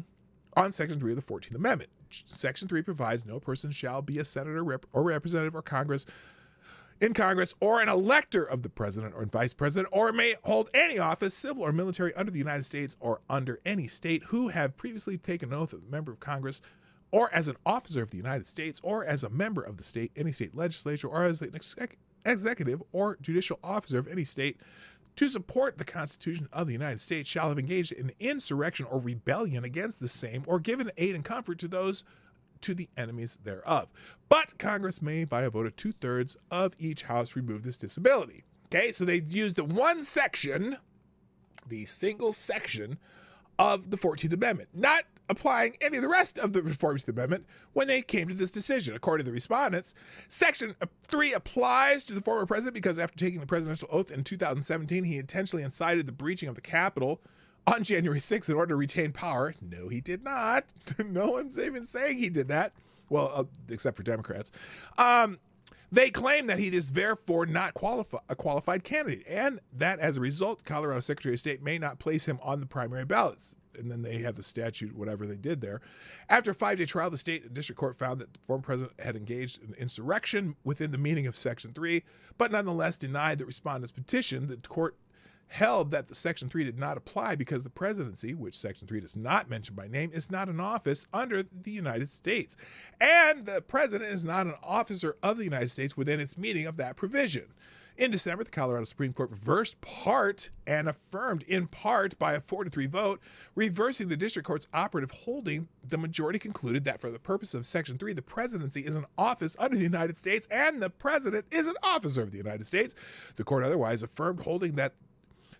of the 14th Amendment. Section 3 provides no person shall be a senator or representative or in Congress or an elector of the president or vice president, or may hold any office, civil or military, under the United States or under any state, who have previously taken an oath of a member of Congress, or as an officer of the United States, or as a member of the state, any state legislature, or as an executive or judicial officer of any state, to support the Constitution of the United States, shall have engaged in insurrection or rebellion against the same, or given aid and comfort to those to the enemies thereof. But Congress may, by a vote of 2/3 of each house, remove this disability. Okay, so they used the one section, the single section of the 14th Amendment, not applying any of the rest of the 14th Amendment when they came to this decision. According to the respondents, Section 3 applies to the former president because after taking the presidential oath in 2017, he intentionally incited the breaching of the Capitol on January 6th in order to retain power. No, he did not. No one's even saying he did that. Well, except for Democrats. They claim that he is therefore not a qualified candidate, and that as a result, Colorado Secretary of State may not place him on the primary ballots. And then they have the statute, whatever they did there. After a 5-day trial, the state district court found that the former president had engaged in insurrection within the meaning of Section 3, but nonetheless denied the respondent's petition. The court held that the Section 3 did not apply because the presidency, which Section 3 does not mention by name, is not an office under the United States. And the president is not an officer of the United States within its meaning of that provision. In December, the Colorado Supreme Court reversed part and affirmed in part by a 4-3 vote, reversing the district court's operative holding. The majority concluded that for the purpose of Section 3, the presidency is an office under the United States and the president is an officer of the United States. The court otherwise affirmed, holding that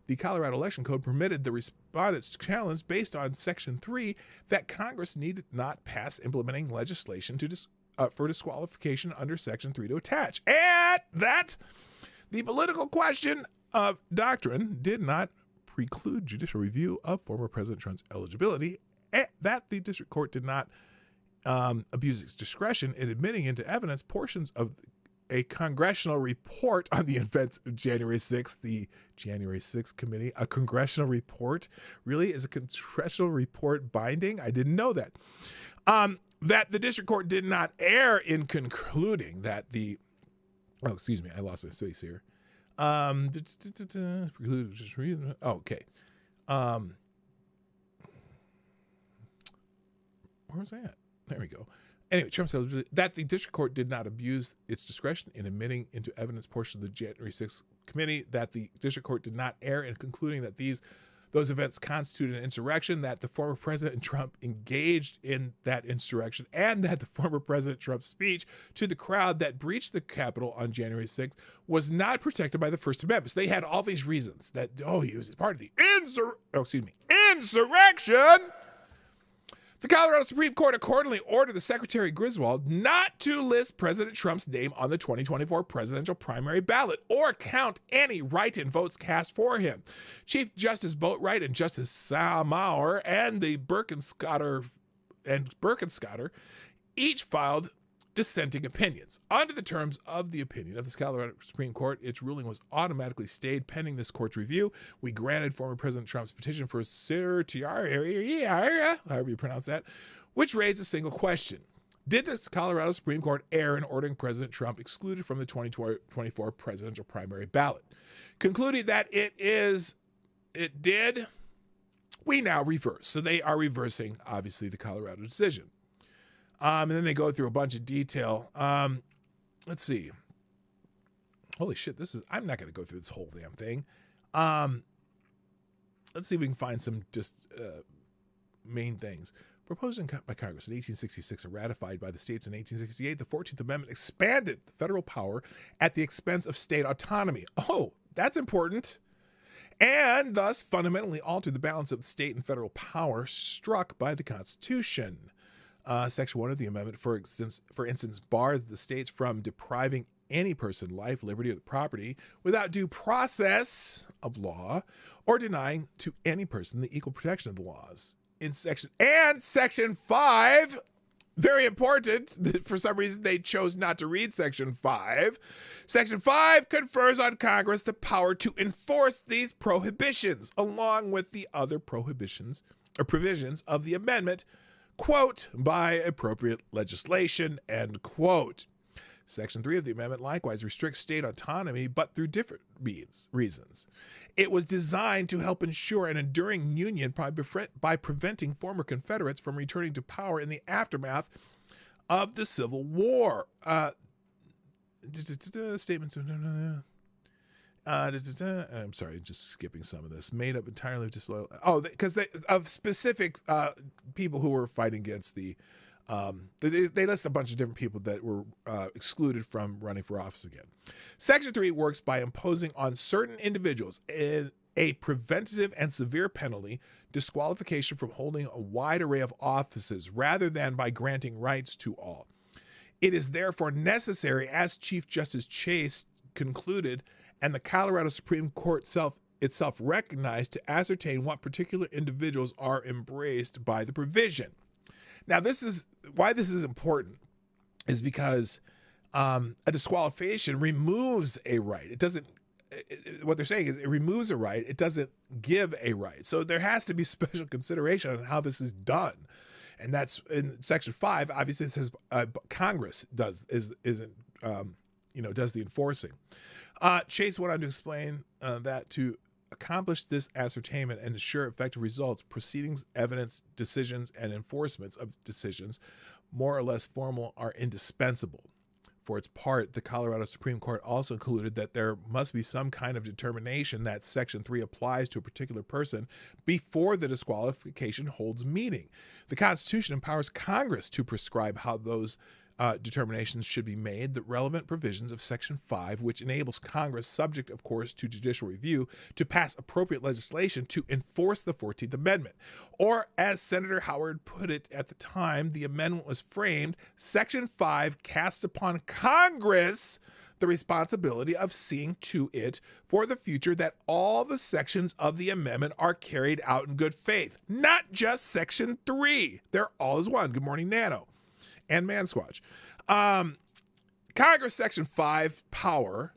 the Colorado Election Code permitted the respondent's challenge based on Section 3 that Congress needed not pass implementing legislation for disqualification under Section 3 to attach. And that the political question of doctrine did not preclude judicial review of former President Trump's eligibility, that the district court did not abuse its discretion in admitting into evidence portions of a congressional report on the events of January 6th, the January 6th committee. A congressional report? Really? Is a congressional report binding? I didn't know that. That the district court did not err in concluding that the... Oh, excuse me. I lost my space here. Okay. Where was that? There we go. Anyway, Trump said that the district court did not abuse its discretion in admitting into evidence portion of the January 6th committee, that the district court did not err in concluding that those events constituted an insurrection, that the former President Trump engaged in that insurrection, and that the former President Trump's speech to the crowd that breached the Capitol on January 6th was not protected by the First Amendment. So they had all these reasons that, he was part of the insurrection. The Colorado Supreme Court accordingly ordered the Secretary Griswold not to list President Trump's name on the 2024 presidential primary ballot or count any write-in votes cast for him. Chief Justice Boatwright and Justice Salmauer and the Birkenstotter each filed dissenting opinions. Under the terms of the opinion of the Colorado Supreme Court, its ruling was automatically stayed pending this court's review. We granted former President Trump's petition for certiorari, however you pronounce that, which raised a single question. Did the Colorado Supreme Court err in ordering President Trump excluded from the 2024 presidential primary ballot? Concluding that it did, we now reverse. So they are reversing, obviously, the Colorado decision. And then they go through a bunch of detail. Let's see. Holy shit, I'm not going to go through this whole damn thing. Let's see if we can find some just main things. Proposed by Congress in 1866 and ratified by the states in 1868, the 14th Amendment expanded federal power at the expense of state autonomy. Oh, that's important. And thus fundamentally altered the balance of state and federal power struck by the Constitution. Section 1 of the amendment, for instance, bars the states from depriving any person life, liberty, or property without due process of law, or denying to any person the equal protection of the laws. Section 5, very important. For some reason, they chose not to read Section 5. Section 5 confers on Congress the power to enforce these prohibitions, along with the other prohibitions or provisions of the amendment, quote, by appropriate legislation, end quote. Section 3 of the amendment likewise restricts state autonomy, but through different reasons. It was designed to help ensure an enduring union by preventing former Confederates from returning to power in the aftermath of the Civil War. Statements. I'm sorry, just skipping some of this. Made up entirely of disloyal. Oh, because of specific people who were fighting against the. They list a bunch of different people that were excluded from running for office again. Section 3 works by imposing on certain individuals a preventative and severe penalty, disqualification from holding a wide array of offices, rather than by granting rights to all. It is therefore necessary, as Chief Justice Chase concluded, and the Colorado Supreme Court itself recognized, to ascertain what particular individuals are embraced by the provision. Now, this is why this is important, is because a disqualification removes a right. It doesn't. What they're saying is it removes a right. It doesn't give a right. So there has to be special consideration on how this is done, and that's in Section 5. Obviously, it says Congress does the enforcing. Chase went on to explain that to accomplish this ascertainment and ensure effective results, proceedings, evidence, decisions, and enforcements of decisions, more or less formal, are indispensable. For its part, the Colorado Supreme Court also concluded that there must be some kind of determination that Section 3 applies to a particular person before the disqualification holds meaning. The Constitution empowers Congress to prescribe how those determinations should be made. The relevant provisions of Section 5, which enables Congress, subject, of course, to judicial review, to pass appropriate legislation to enforce the 14th Amendment. Or, as Senator Howard put it at the time the amendment was framed, Section 5 casts upon Congress the responsibility of seeing to it for the future that all the sections of the amendment are carried out in good faith. Not just Section 3. They're all as one. Good morning, Nano. And Mansquatch. Congress Section 5 power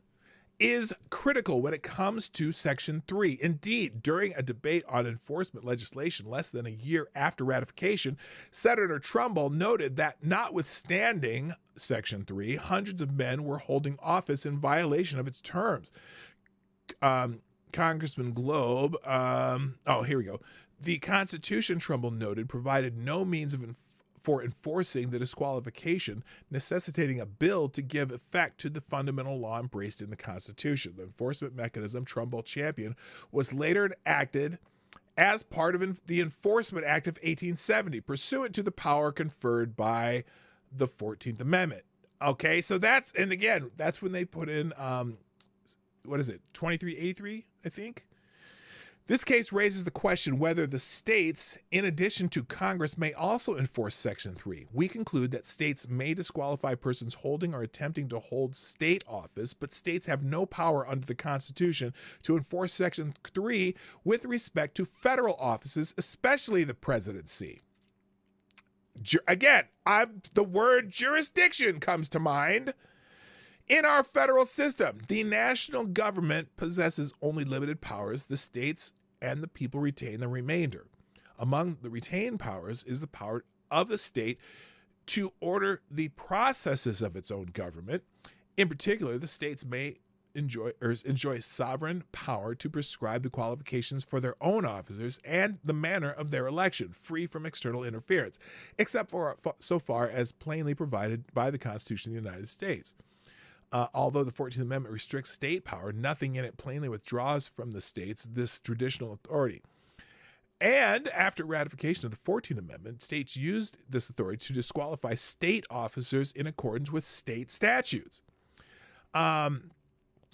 is critical when it comes to Section 3. Indeed, during a debate on enforcement legislation less than a year after ratification, Senator Trumbull noted that notwithstanding Section 3, hundreds of men were holding office in violation of its terms. Congressman Globe, here we go. The Constitution, Trumbull noted, provided no means for enforcing the disqualification, necessitating a bill to give effect to the fundamental law embraced in the Constitution. The enforcement mechanism Trumbull championed was later enacted as part of the Enforcement Act of 1870, pursuant to the power conferred by the 14th Amendment. Okay, so that's when they put in, 2383, I think? This case raises the question whether the states, in addition to Congress, may also enforce Section 3. We conclude that states may disqualify persons holding or attempting to hold state office, but states have no power under the Constitution to enforce Section 3 with respect to federal offices, especially the presidency. Again, the word jurisdiction comes to mind. In our federal system, the national government possesses only limited powers. The states and the people retain the remainder. Among the retained powers is the power of the state to order the processes of its own government. In particular, the states may enjoy sovereign power to prescribe the qualifications for their own officers and the manner of their election, free from external interference, except for so far as plainly provided by the Constitution of the United States. Although the 14th Amendment restricts state power, nothing in it plainly withdraws from the states this traditional authority. And after ratification of the 14th Amendment, states used this authority to disqualify state officers in accordance with state statutes.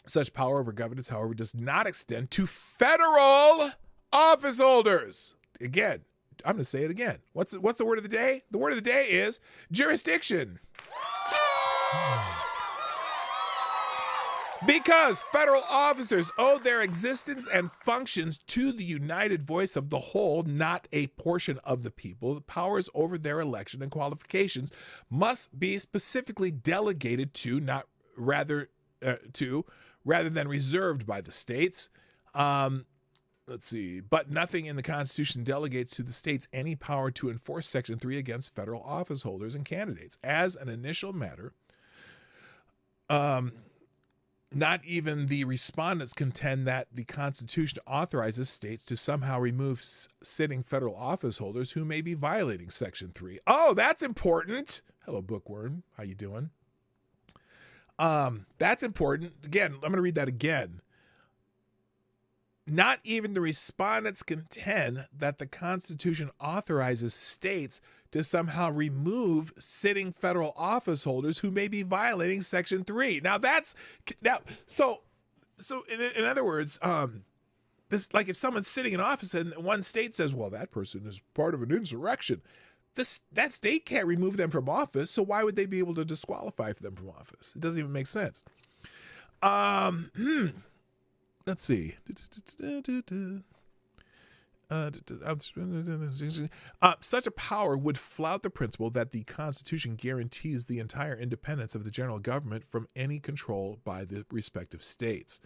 Such power over governance, however, does not extend to federal office holders. Again, I'm going to say it again. What's the word of the day? The word of the day is jurisdiction. Because federal officers owe their existence and functions to the united voice of the whole, not a portion of the people, the powers over their election and qualifications must be specifically delegated to, rather than reserved by the states. Let's see. But nothing in the Constitution delegates to the states any power to enforce Section 3 against federal office holders and candidates. As an initial matter, not even the respondents contend that the Constitution authorizes states to somehow remove sitting federal office holders who may be violating Section 3. Oh, that's important. Hello, Bookworm. How you doing? That's important. Again, I'm going to read that again. Not even the respondents contend that the Constitution authorizes states to somehow remove sitting federal office holders who may be violating Section 3. So in other words, this, like if someone's sitting in office and one state says, well, that person is part of an insurrection, that state can't remove them from office, so why would they be able to disqualify them from office? It doesn't even make sense. Let's see. Such a power would flout the principle that the Constitution guarantees the entire independence of the general government from any control by the respective states.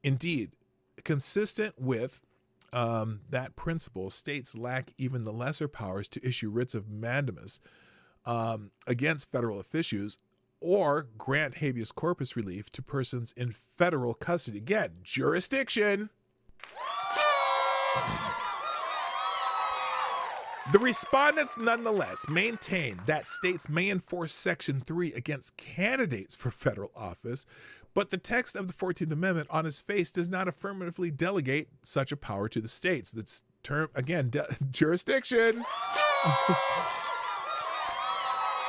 Indeed, consistent with that principle, states lack even the lesser powers to issue writs of mandamus against federal officials or grant habeas corpus relief to persons in federal custody. Again, jurisdiction. The respondents nonetheless maintain that states may enforce Section 3 against candidates for federal office, but the text of the 14th Amendment on its face does not affirmatively delegate such a power to the states. That's term, again, jurisdiction.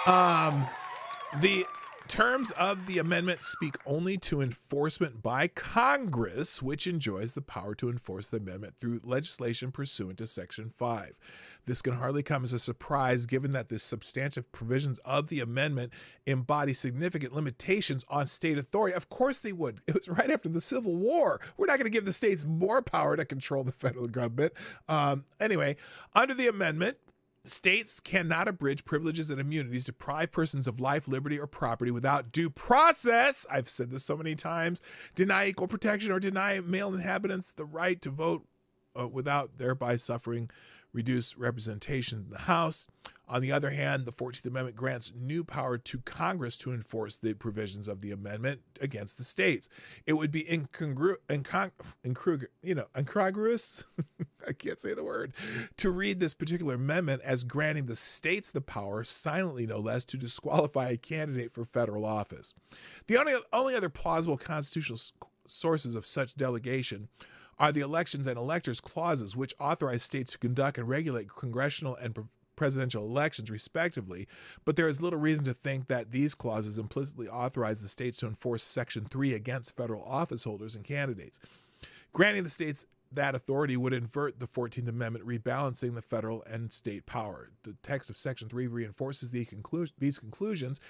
The terms of the amendment speak only to enforcement by Congress, which enjoys the power to enforce the amendment through legislation pursuant to Section 5. This can hardly come as a surprise, given that the substantive provisions of the amendment embody significant limitations on state authority. Of course they would. It was right after the Civil War. We're not going to give the states more power to control the federal government. Anyway, under the amendment, states cannot abridge privileges and immunities, deprive persons of life, liberty, or property without due process. I've said this so many times. Deny equal protection or deny male inhabitants the right to vote without thereby suffering reduced representation in the House. On the other hand, the 14th Amendment grants new power to Congress to enforce the provisions of the amendment against the states. It would be incongruous, I can't say the word, to read this particular amendment as granting the states the power, silently no less, to disqualify a candidate for federal office. The only other plausible constitutional sources of such delegation are the elections and electors clauses, which authorize states to conduct and regulate congressional and presidential elections, respectively, but there is little reason to think that these clauses implicitly authorize the states to enforce Section 3 against federal office holders and candidates. Granting the states that authority would invert the 14th Amendment, rebalancing the federal and state power. The text of Section 3 reinforces these conclusions.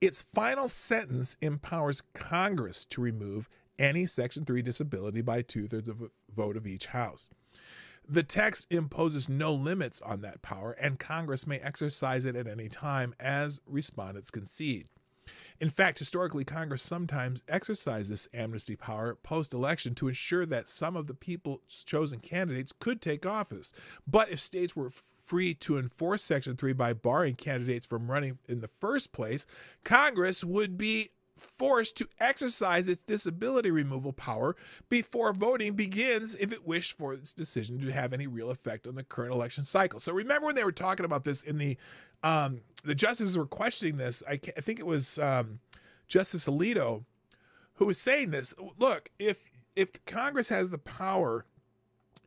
Its final sentence empowers Congress to remove any Section 3 disability by 2/3 of a vote of each House. The text imposes no limits on that power, and Congress may exercise it at any time, as respondents concede. In fact, historically, Congress sometimes exercised this amnesty power post-election to ensure that some of the people's chosen candidates could take office. But if states were free to enforce Section 3 by barring candidates from running in the first place, Congress would be forced to exercise its disability removal power before voting begins if it wished for its decision to have any real effect on the current election cycle. So remember when they were talking about this in the justices were questioning this, I think it was Justice Alito who was saying this. Look, if Congress has the power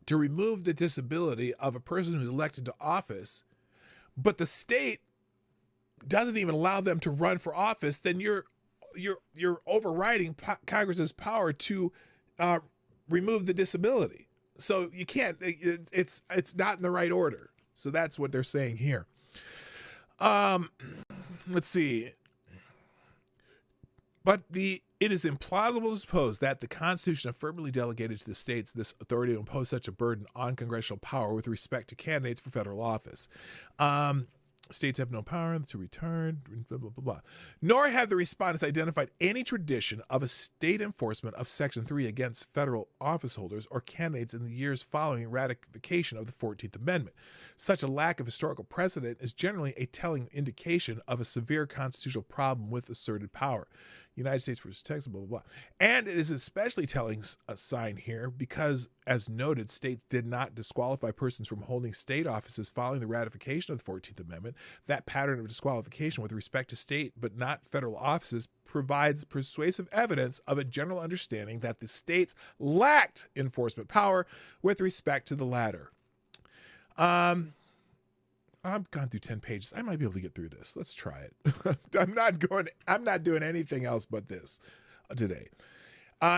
to remove the disability of a person who's elected to office, but the state doesn't even allow them to run for office, then you're overriding Congress's power to remove the disability. So you can't. It's not in the right order. So that's what they're saying here. Let's see. But it is implausible to suppose that the Constitution affirmatively delegated to the states this authority to impose such a burden on congressional power with respect to candidates for federal office. States have no power to return, blah, blah, blah, blah. Nor have the respondents identified any tradition of a state enforcement of Section 3 against federal office holders or candidates in the years following ratification of the 14th Amendment. Such a lack of historical precedent is generally a telling indication of a severe constitutional problem with asserted power. United States versus Texas, blah, blah, blah. And it is especially telling a sign here because, as noted, states did not disqualify persons from holding state offices following the ratification of the 14th Amendment. That pattern of disqualification with respect to state but not federal offices provides persuasive evidence of a general understanding that the states lacked enforcement power with respect to the latter. I've gone through 10 pages. I might be able to get through this. Let's try it. I'm not doing anything else but this today.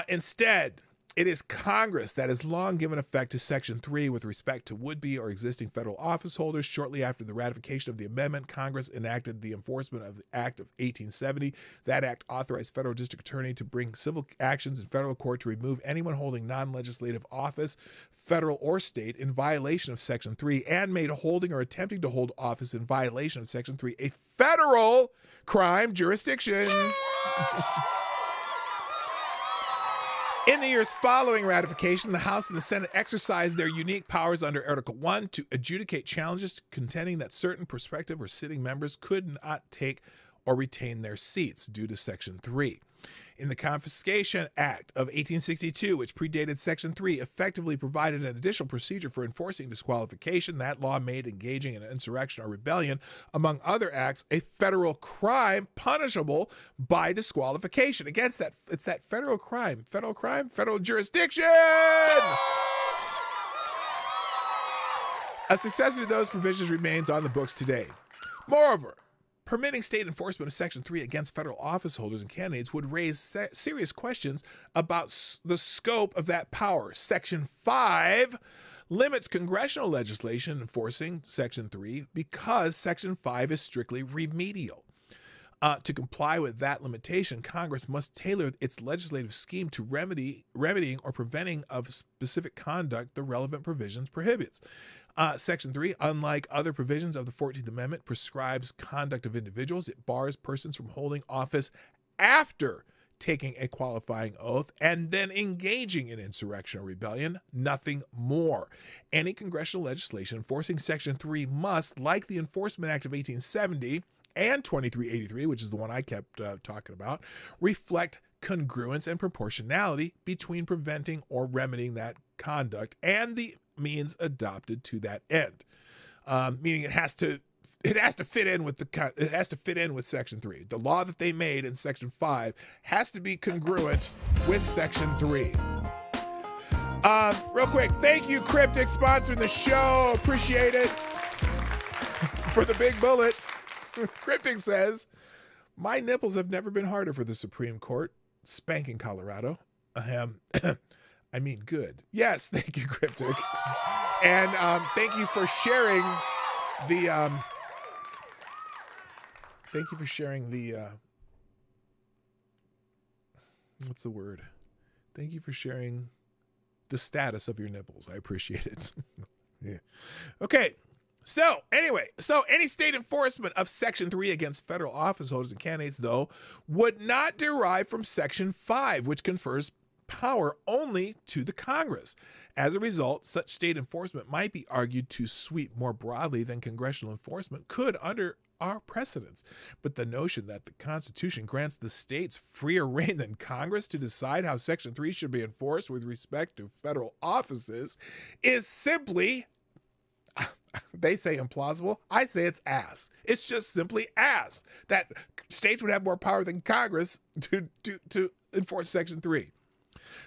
Instead, it is Congress that has long given effect to Section 3 with respect to would-be or existing federal office holders. Shortly after the ratification of the amendment, Congress enacted the enforcement of the Act of 1870. That act authorized federal district attorney to bring civil actions in federal court to remove anyone holding non-legislative office, federal or state, in violation of Section 3, and made holding or attempting to hold office in violation of Section 3 a federal crime jurisdiction. In the years following ratification, the House and the Senate exercised their unique powers under Article 1 to adjudicate challenges contending that certain prospective or sitting members could not take or retain their seats due to Section 3. In the Confiscation Act of 1862, which predated Section 3, effectively provided an additional procedure for enforcing disqualification. That law made engaging in an insurrection or rebellion, among other acts, a federal crime punishable by disqualification. Again, it's that federal crime, federal jurisdiction! A successor to those provisions remains on the books today. Moreover, permitting state enforcement of Section 3 against federal office holders and candidates would raise serious questions about the scope of that power. Section 5 limits congressional legislation enforcing Section 3 because Section 5 is strictly remedial. To comply with that limitation, Congress must tailor its legislative scheme to remedying or preventing of specific conduct the relevant provisions prohibits. Section 3, unlike other provisions of the 14th Amendment, prescribes conduct of individuals. It bars persons from holding office after taking a qualifying oath and then engaging in insurrection or rebellion, nothing more. Any congressional legislation enforcing Section 3 must, like the Enforcement Act of 1870 and 2383, which is the one I kept talking about, reflect congruence and proportionality between preventing or remedying that conduct and the means adopted to that end. Meaning it has to fit in with Section 3. The law that they made in Section 5 has to be congruent with Section 3. Real quick, thank you, Cryptic, sponsoring the show. Appreciate it. For the big bullet, Cryptic says, my nipples have never been harder for the Supreme Court. Spanking Colorado. I mean, good. Yes, thank you, Cryptic. And thank you for sharing the what's the word? Thank you for sharing the status of your nipples. I appreciate it. Yeah. Okay. So any state enforcement of Section 3 against federal office holders and candidates, though, would not derive from Section 5, which confers power only to the Congress. As a result, such state enforcement might be argued to sweep more broadly than congressional enforcement could under our precedents. But the notion that the Constitution grants the states freer rein than Congress to decide how Section 3 should be enforced with respect to federal offices is simply, they say implausible, I say it's ass. It's just simply ass that states would have more power than Congress to enforce Section 3.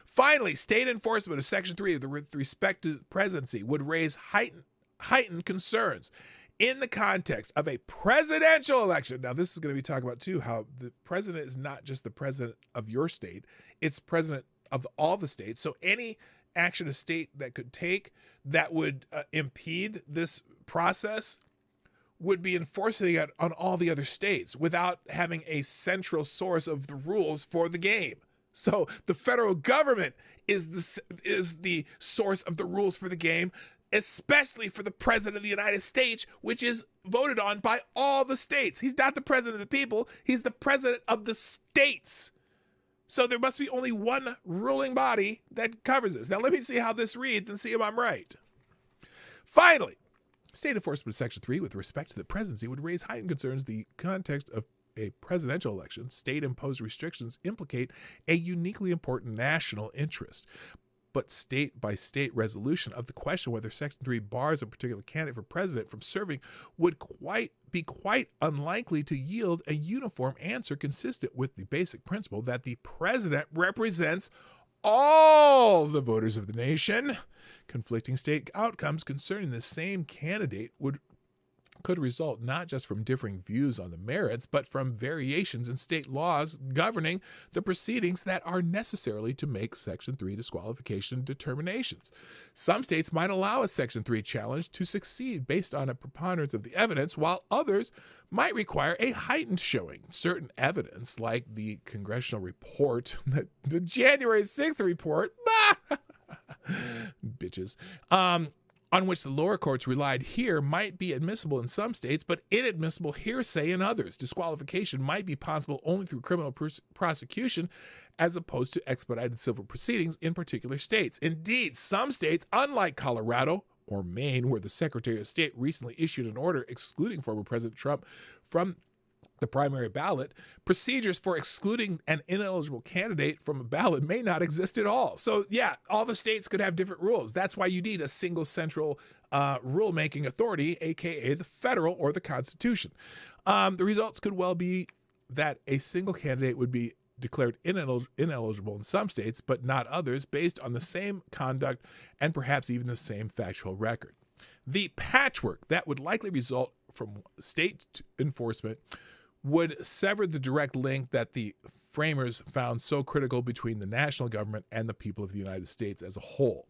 Finally, state enforcement of Section 3 with respect to the presidency would raise heightened concerns in the context of a presidential election. Now, this is going to be talking about, too, how the president is not just the president of your state. It's president of all the states. So any action a state that could take that would impede this process would be enforcing it on all the other states without having a central source of the rules for the game. So the federal government is the source of the rules for the game, especially for the president of the United States, which is voted on by all the states. He's not the president of the people. He's the president of the states. So there must be only one ruling body that covers this. Now, let me see how this reads and see if I'm right. Finally, state enforcement of Section 3 with respect to the presidency would raise heightened concerns in the context of a presidential election. State-imposed restrictions implicate a uniquely important national interest. But state-by-state resolution of the question whether Section 3 bars a particular candidate for president from serving would be quite unlikely to yield a uniform answer consistent with the basic principle that the president represents all the voters of the nation. Conflicting state outcomes concerning the same candidate could result not just from differing views on the merits, but from variations in state laws governing the proceedings that are necessary to make Section 3 disqualification determinations. Some states might allow a Section 3 challenge to succeed based on a preponderance of the evidence, while others might require a heightened showing. Certain evidence, like the congressional report, the January 6th report, bitches, on which the lower courts relied here might be admissible in some states, but inadmissible hearsay in others. Disqualification might be possible only through criminal prosecution as opposed to expedited civil proceedings in particular states. Indeed, some states, unlike Colorado or Maine, where the Secretary of State recently issued an order excluding former President Trump from the primary ballot, procedures for excluding an ineligible candidate from a ballot may not exist at all. So yeah, all the states could have different rules. That's why you need a single central rulemaking authority, aka the federal or the Constitution. The results could well be that a single candidate would be declared ineligible in some states, but not others, based on the same conduct and perhaps even the same factual record. The patchwork that would likely result from state enforcement would sever the direct link that the framers found so critical between the national government and the people of the United States as a whole.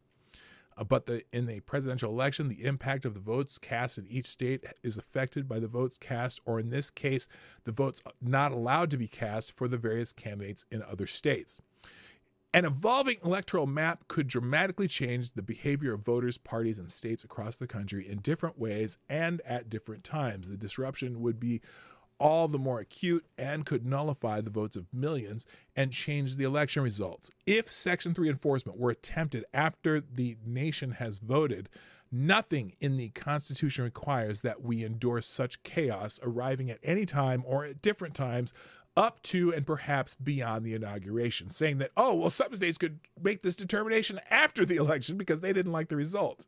But in the presidential election, the impact of the votes cast in each state is affected by the votes cast, or in this case, the votes not allowed to be cast for the various candidates in other states. An evolving electoral map could dramatically change the behavior of voters, parties, and states across the country in different ways and at different times. The disruption would be all the more acute and could nullify the votes of millions and change the election results. If Section 3 enforcement were attempted after the nation has voted, nothing in the Constitution requires that we endure such chaos arriving at any time or at different times up to and perhaps beyond the inauguration, saying that, oh, well, some states could make this determination after the election because they didn't like the results.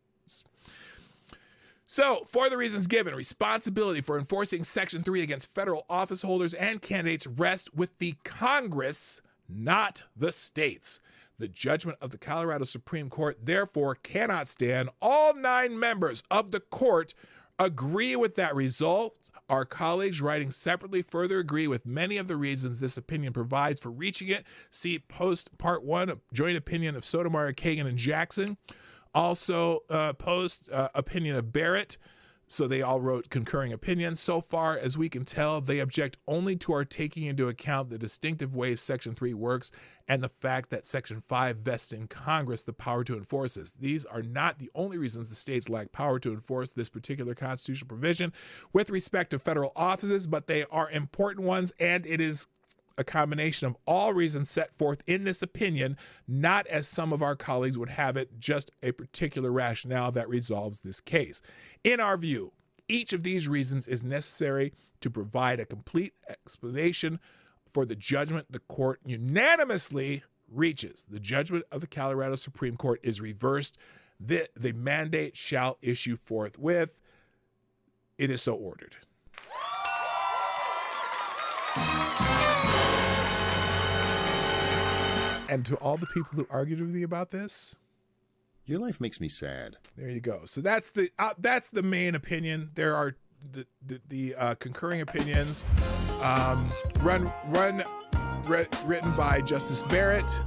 So, for the reasons given, responsibility for enforcing Section 3 against federal office holders and candidates rests with the Congress, not the states. The judgment of the Colorado Supreme Court, therefore, cannot stand. All 9 members of the court agree with that result. Our colleagues writing separately further agree with many of the reasons this opinion provides for reaching it. See post part 1, joint opinion of Sotomayor, Kagan, and Jackson. Also, post opinion of Barrett. So they all wrote concurring opinions. So far as we can tell, they object only to our taking into account the distinctive ways Section 3 works and the fact that Section 5 vests in Congress the power to enforce this. These are not the only reasons the states lack power to enforce this particular constitutional provision with respect to federal offices, but they are important ones, and it is a combination of all reasons set forth in this opinion, not as some of our colleagues would have it, just a particular rationale that resolves this case. In our view, each of these reasons is necessary to provide a complete explanation for the judgment the court unanimously reaches. The judgment of the Colorado Supreme Court is reversed. The mandate shall issue forthwith. It is so ordered. And to all the people who argued with me about this, your life makes me sad. There you go. So that's the main opinion. There are the concurring opinions, written by Justice Barrett,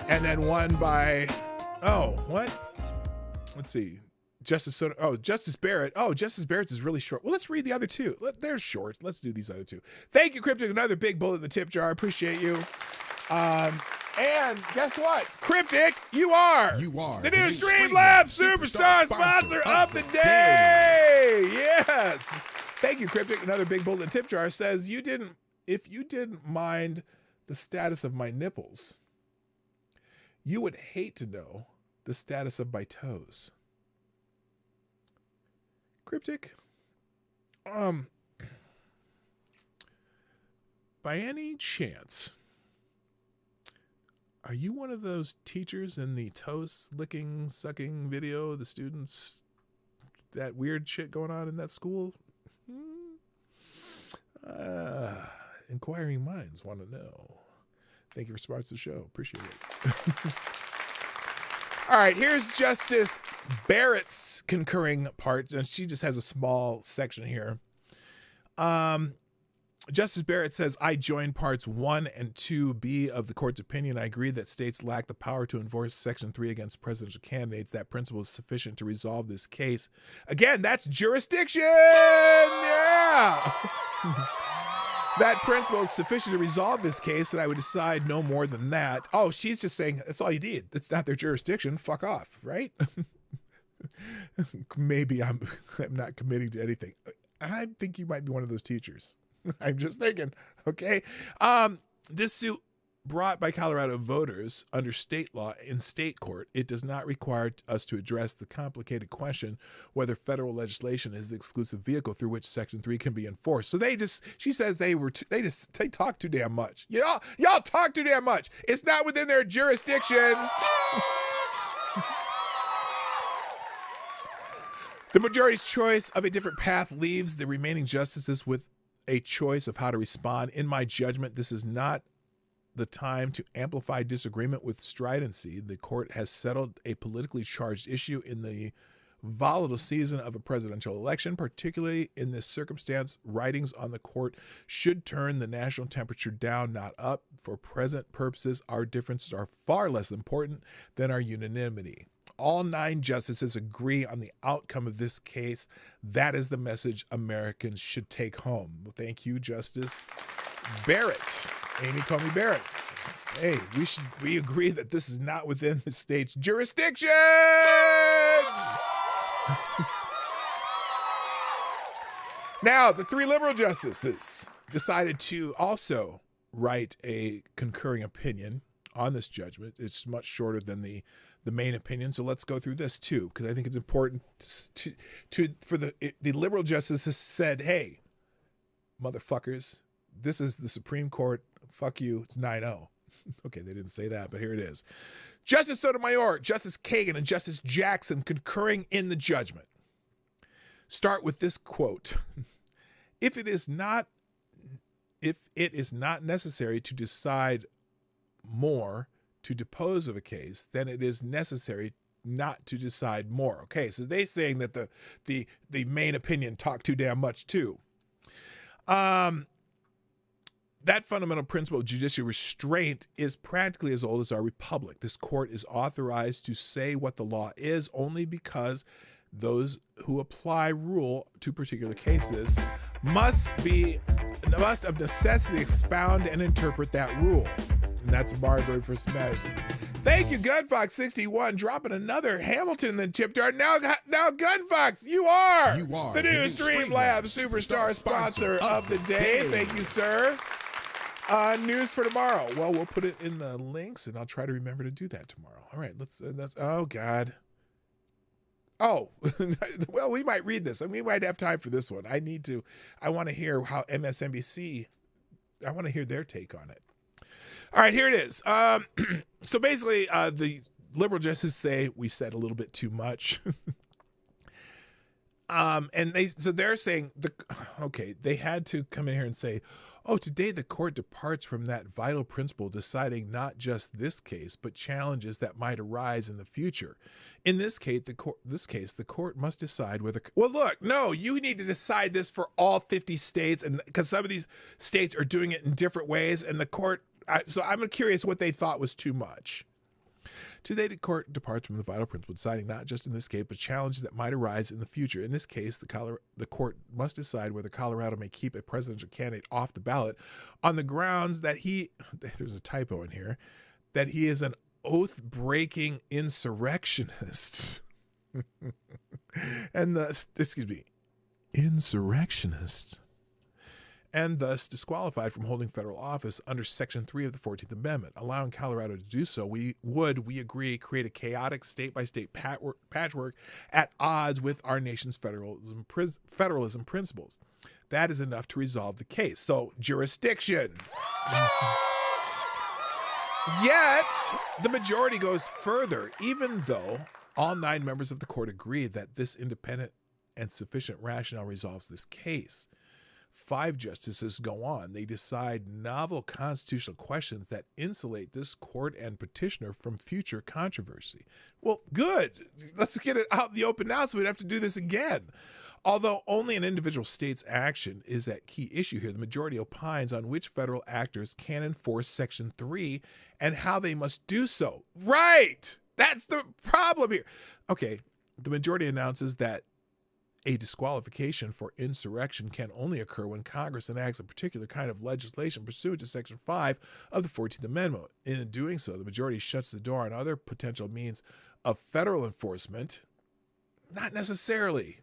and then one by let's see, Justice Barrett. Oh, Justice Barrett's is really short. Well, let's read the other two. They're short. Let's do these other two. Thank you, Cryptic. Another big bullet in the tip jar. Appreciate you. And guess what? Cryptic, you are the new Streamlabs Superstar sponsor of the day. Yes. Thank you, Cryptic. Another big bullet in the tip jar says if you didn't mind the status of my nipples, you would hate to know the status of my toes. Cryptic, by any chance, are you one of those teachers in the toes licking, sucking video, the students, that weird shit going on in that school? Inquiring minds want to know. Thank you for sponsoring the show. Appreciate it. All right, here's Justice Barrett's concurring part, and she just has a small section here. Justice Barrett says, I join parts 1 and 2B of the court's opinion. I agree that states lack the power to enforce Section 3 against presidential candidates. That principle is sufficient to resolve this case. Again, that's jurisdiction! Yeah! That principle is sufficient to resolve this case, and I would decide no more than that. Oh, she's just saying that's all you need. It's not their jurisdiction. Fuck off, right? Maybe I'm not committing to anything. I think you might be one of those teachers. I'm just thinking, okay? This suit brought by Colorado voters under state law in state court, it does not require us to address the complicated question whether federal legislation is the exclusive vehicle through which Section 3 can be enforced. So she says they talk too damn much. Y'all talk too damn much. It's not within their jurisdiction. The majority's choice of a different path leaves the remaining justices with a choice of how to respond. In my judgment, this is not the time to amplify disagreement with stridency. The court has settled a politically charged issue in the volatile season of a presidential election. Particularly in this circumstance, writings on the court should turn the national temperature down, not up. For present purposes, our differences are far less important than our unanimity. All 9 justices agree on the outcome of this case. That is the message Americans should take home. Well, thank you, Justice Barrett. Amy Coney Barrett. Hey, we agree that this is not within the state's jurisdiction. Now, the 3 liberal justices decided to also write a concurring opinion on this judgment. It's much shorter than the main opinion, so let's go through this too, because I think it's important for the liberal justices said, hey, motherfuckers, this is the Supreme Court. Fuck you. It's 9-0. Okay, they didn't say that, but here it is. Justice Sotomayor, Justice Kagan, and Justice Jackson concurring in the judgment. Start with this quote. If it is not necessary to decide more to depose of a case, then it is necessary not to decide more. Okay, so they're saying that the main opinion talked too damn much too. That fundamental principle of judicial restraint is practically as old as our republic. This court is authorized to say what the law is only because those who apply rule to particular cases must of necessity expound and interpret that rule. And that's Marbury versus Madison. Thank you, Gunfox61, dropping another Hamilton in the tip jar. Now, Gunfox, you are the new Streamlabs Superstar sponsor of the day. Thank you, sir. News for tomorrow. Well, we'll put it in the links, and I'll try to remember to do that tomorrow. All right, oh, God. Oh, well, we might read this, and we might have time for this one. I want to hear how MSNBC, I want to hear their take on it. All right, here it is. So basically, the liberal justices say we said a little bit too much. And they're saying, they had to come in here and say, Today the court departs from that vital principle, deciding not just this case, but challenges that might arise in the future. In this case, the court must decide whether... Well, look, no, you need to decide this for all 50 states, and because some of these states are doing it in different ways, and the court... So I'm curious what they thought was too much. Today, the court departs from the vital principle, deciding not just in this case, but challenges that might arise in the future. In this case, the court must decide whether Colorado may keep a presidential candidate off the ballot on the grounds that there's a typo in here, that he is an oath-breaking insurrectionist. Insurrectionist. And thus disqualified from holding federal office under Section 3 of the 14th Amendment. Allowing Colorado to do so, we agree, create a chaotic state-by-state patchwork at odds with our nation's federalism principles. That is enough to resolve the case. So, jurisdiction. Yet, the majority goes further, even though all 9 members of the court agree that this independent and sufficient rationale resolves this case. 5 justices go on. They decide novel constitutional questions that insulate this court and petitioner from future controversy. Well, good. Let's get it out in the open now so we don't have to do this again. Although only an individual state's action is at key issue here, the majority opines on which federal actors can enforce Section 3 and how they must do so. Right! That's the problem here. Okay, the majority announces that a disqualification for insurrection can only occur when Congress enacts a particular kind of legislation pursuant to Section 5 of the 14th Amendment. In doing so, the majority shuts the door on other potential means of federal enforcement. Not necessarily.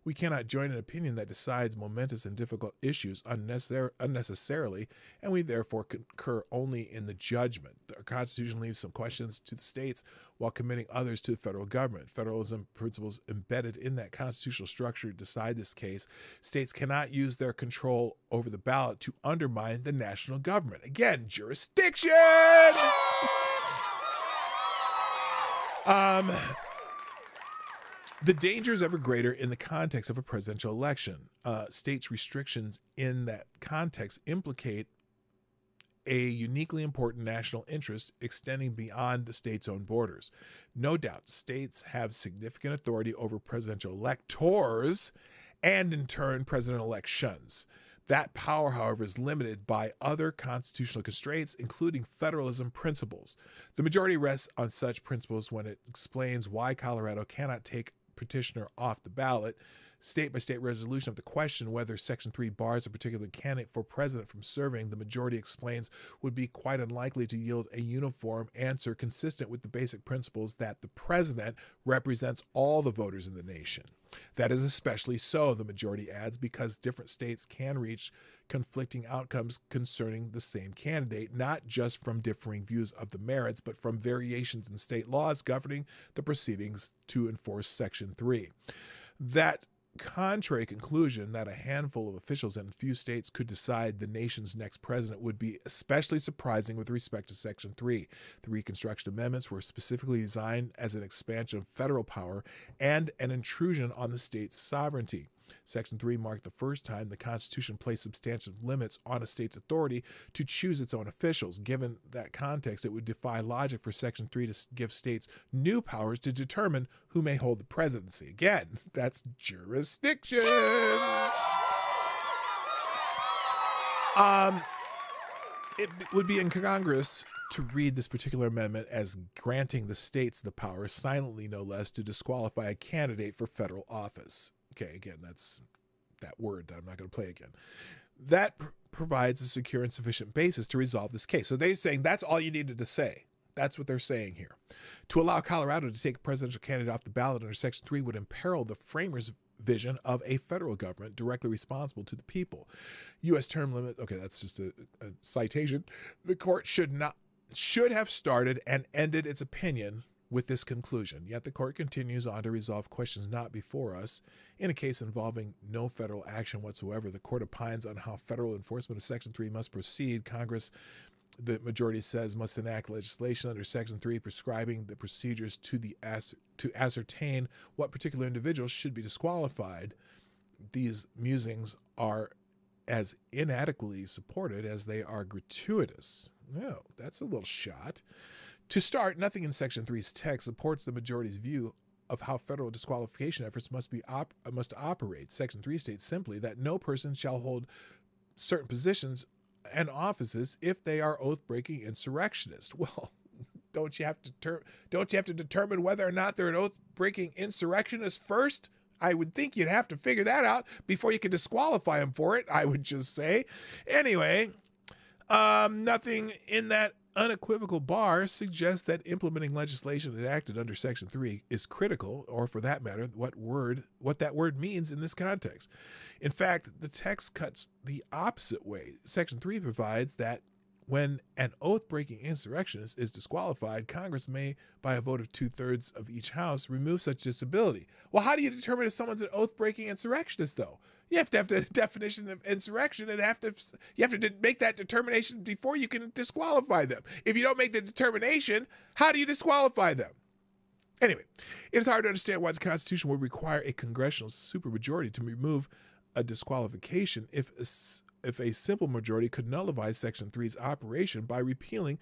We cannot join an opinion that decides momentous and difficult issues unnecessarily, and we therefore concur only in the judgment. The Constitution leaves some questions to the states while committing others to the federal government. Federalism principles embedded in that constitutional structure decide this case. States cannot use their control over the ballot to undermine the national government. Again, jurisdiction! The danger is ever greater in the context of a presidential election. States' restrictions in that context implicate a uniquely important national interest extending beyond the state's own borders. No doubt, states have significant authority over presidential electors and, in turn, president elections. That power, however, is limited by other constitutional constraints, including federalism principles. The majority rests on such principles when it explains why Colorado cannot take petitioner off the ballot. State-by-state resolution of the question whether Section 3 bars a particular candidate for president from serving, the majority explains, would be quite unlikely to yield a uniform answer consistent with the basic principles that the president represents all the voters in the nation. That is especially so, the majority adds, because different states can reach conflicting outcomes concerning the same candidate, not just from differing views of the merits, but from variations in state laws governing the proceedings to enforce Section 3. That contrary conclusion that a handful of officials in a few states could decide the nation's next president would be especially surprising with respect to Section 3. The Reconstruction Amendments were specifically designed as an expansion of federal power and an intrusion on the state's sovereignty. Section 3 marked the first time the Constitution placed substantial limits on a state's authority to choose its own officials. Given that context, it would defy logic for Section 3 to give states new powers to determine who may hold the presidency. Again, that's jurisdiction. It would be incongruous to read this particular amendment as granting the states the power, silently no less, to disqualify a candidate for federal office. Okay, again, that's that word that I'm not going to play again. That provides a secure and sufficient basis to resolve this case. So they're saying that's all you needed to say. That's what they're saying here. To allow Colorado to take a presidential candidate off the ballot under Section 3 would imperil the framers' vision of a federal government directly responsible to the people. U.S. term limit, okay, that's just a citation. The court should have started and ended its opinion with this conclusion. Yet the court continues on to resolve questions not before us. In a case involving no federal action whatsoever, the court opines on how federal enforcement of Section 3 must proceed. Congress, the majority says, must enact legislation under Section 3 prescribing the procedures to ascertain what particular individuals should be disqualified. These musings are as inadequately supported as they are gratuitous. No, that's a little shot. To start, nothing in Section 3's text supports the majority's view of how federal disqualification efforts must operate. Section 3 states simply that no person shall hold certain positions and offices if they are oath-breaking insurrectionists. Well, don't you have to determine whether or not they're an oath-breaking insurrectionist first? I would think you'd have to figure that out before you can disqualify them for it, I would just say. Anyway, nothing in that unequivocal bar suggests that implementing legislation enacted under Section 3 is critical, or for that matter, what that word means in this context. In fact, the text cuts the opposite way. Section 3 provides that when an oath-breaking insurrectionist is disqualified, Congress may, by a vote of 2/3 of each house, remove such disability. Well, how do you determine if someone's an oath-breaking insurrectionist, though? You have to have the definition of insurrection, and you have to make that determination before you can disqualify them. If you don't make the determination, how do you disqualify them? Anyway, it's hard to understand why the Constitution would require a congressional supermajority to remove a disqualification if a simple majority could nullify Section 3's operation by repealing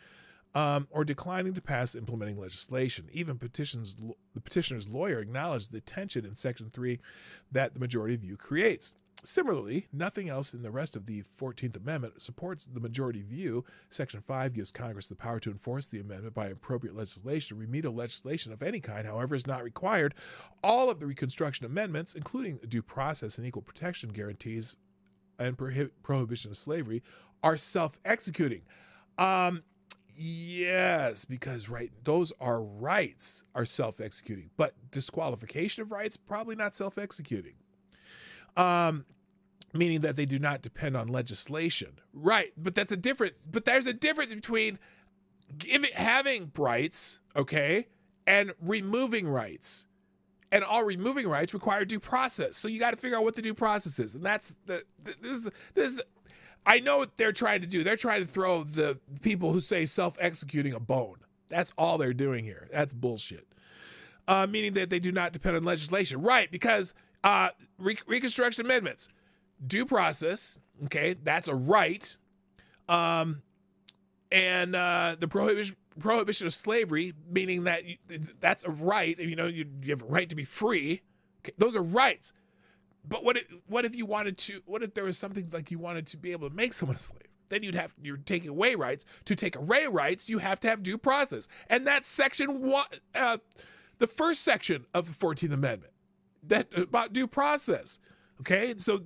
or declining to pass implementing legislation. Even the petitioner's lawyer acknowledged the tension in Section 3 that the majority view creates. Similarly, nothing else in the rest of the 14th Amendment supports the majority view. Section 5 gives Congress the power to enforce the amendment by appropriate legislation. Remedial legislation of any kind, however, is not required. All of the Reconstruction amendments, including due process and equal protection guarantees and prohibition of slavery, are self-executing. Yes, because those are rights are self-executing, but disqualification of rights, probably not self-executing. Meaning that they do not depend on legislation. Right, but there's a difference between having rights, okay, and removing rights. And all removing rights require due process. So you got to figure out what the due process is. And that's this is I know what they're trying to do. They're trying to throw the people who say self-executing a bone. That's all they're doing here. That's bullshit. Meaning that they do not depend on legislation. Right, because Reconstruction amendments, due process, okay, that's a right. And the prohibition of slavery, meaning that that's a right. You know, you have a right to be free. Okay, those are rights. But what if there was something like you wanted to be able to make someone a slave? Then you're taking away rights. To take away rights, you have to have due process. And that's section 1, the first section of the 14th Amendment, that about due process. Okay, so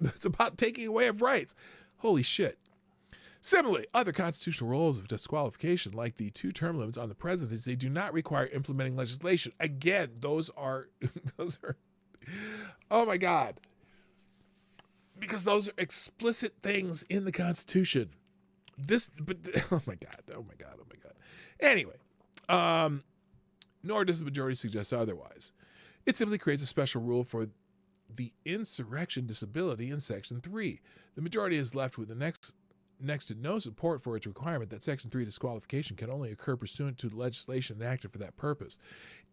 that's about taking away of rights. Holy shit. Similarly, other constitutional roles of disqualification, like the 2 term limits on the presidency, they do not require implementing legislation. Again, those are oh my God. Because those are explicit things in the Constitution. Oh my God. Anyway, nor does the majority suggest otherwise. It simply creates a special rule for the insurrection disability in Section 3. The majority is left with the next to no support for its requirement that Section 3 disqualification can only occur pursuant to legislation enacted for that purpose.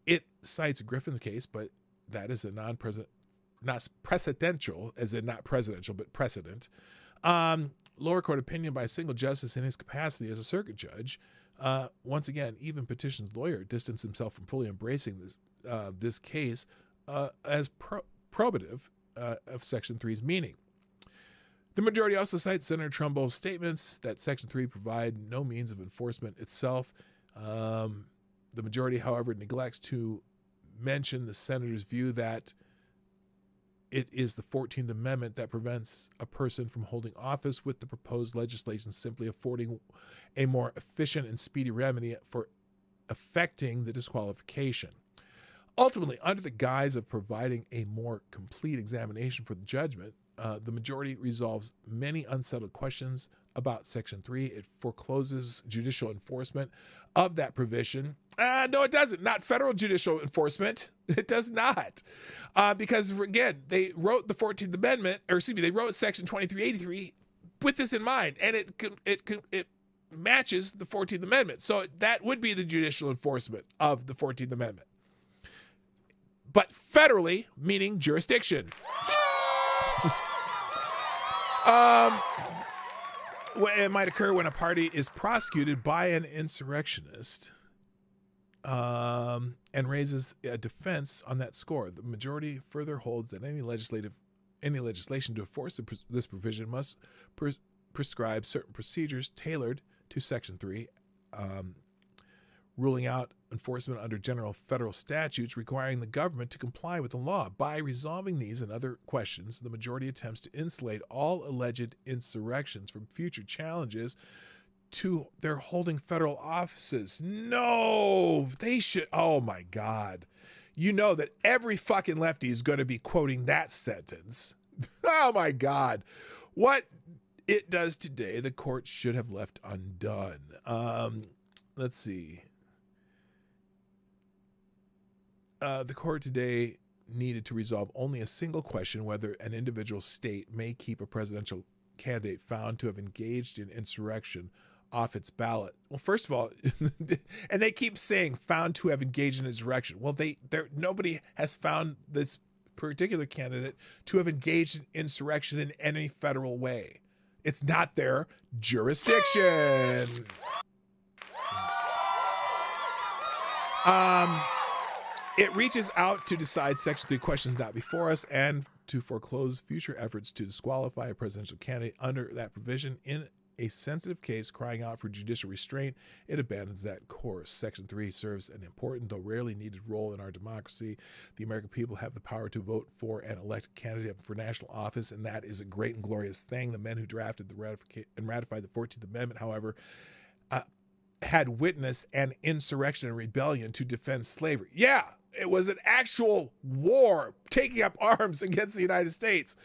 It cites a Griffin case, but that is a not precedential, as in not presidential, but precedent. Lower court opinion by a single justice in his capacity as a circuit judge. Once again, even petition's lawyer distanced himself from fully embracing this case as probative of Section 3's meaning. The majority also cites Senator Trumbull's statements that Section 3 provide no means of enforcement itself. The majority, however, neglects to mention the senator's view that it is the 14th Amendment that prevents a person from holding office, with the proposed legislation simply affording a more efficient and speedy remedy for effecting the disqualification. Ultimately, under the guise of providing a more complete examination for the judgment, the majority resolves many unsettled questions about Section 3. It forecloses judicial enforcement of that provision. No, it doesn't. Not federal judicial enforcement. It does not. Because, again, they wrote the 14th Amendment, they wrote Section 2383 with this in mind, and it matches the 14th Amendment. So that would be the judicial enforcement of the 14th Amendment. But federally, meaning jurisdiction. It might occur when a party is prosecuted by an insurrectionist and raises a defense on that score. The majority further holds that any legislation to enforce this provision must prescribe certain procedures tailored to Section 3, ruling out enforcement under general federal statutes requiring the government to comply with the law. By resolving these and other questions, the majority attempts to insulate all alleged insurrections from future challenges to their holding federal offices. No, they should. Oh my God. You know that every fucking lefty is going to be quoting that sentence. Oh my God. What it does today, the court should have left undone. Let's see. The court today needed to resolve only a single question, whether an individual state may keep a presidential candidate found to have engaged in insurrection off its ballot. Well, first of all, and they keep saying found to have engaged in insurrection. Well, nobody has found this particular candidate to have engaged in insurrection in any federal way. It's not their jurisdiction. It reaches out to decide Section 3 questions not before us and to foreclose future efforts to disqualify a presidential candidate under that provision. In a sensitive case crying out for judicial restraint, it abandons that course. Section 3 serves an important, though rarely needed, role in our democracy. The American people have the power to vote for and elect a candidate for national office, and that is a great and glorious thing. The men who drafted and ratified the 14th Amendment, however, had witnessed an insurrection and rebellion to defend slavery. Yeah, it was an actual war, taking up arms against the United States.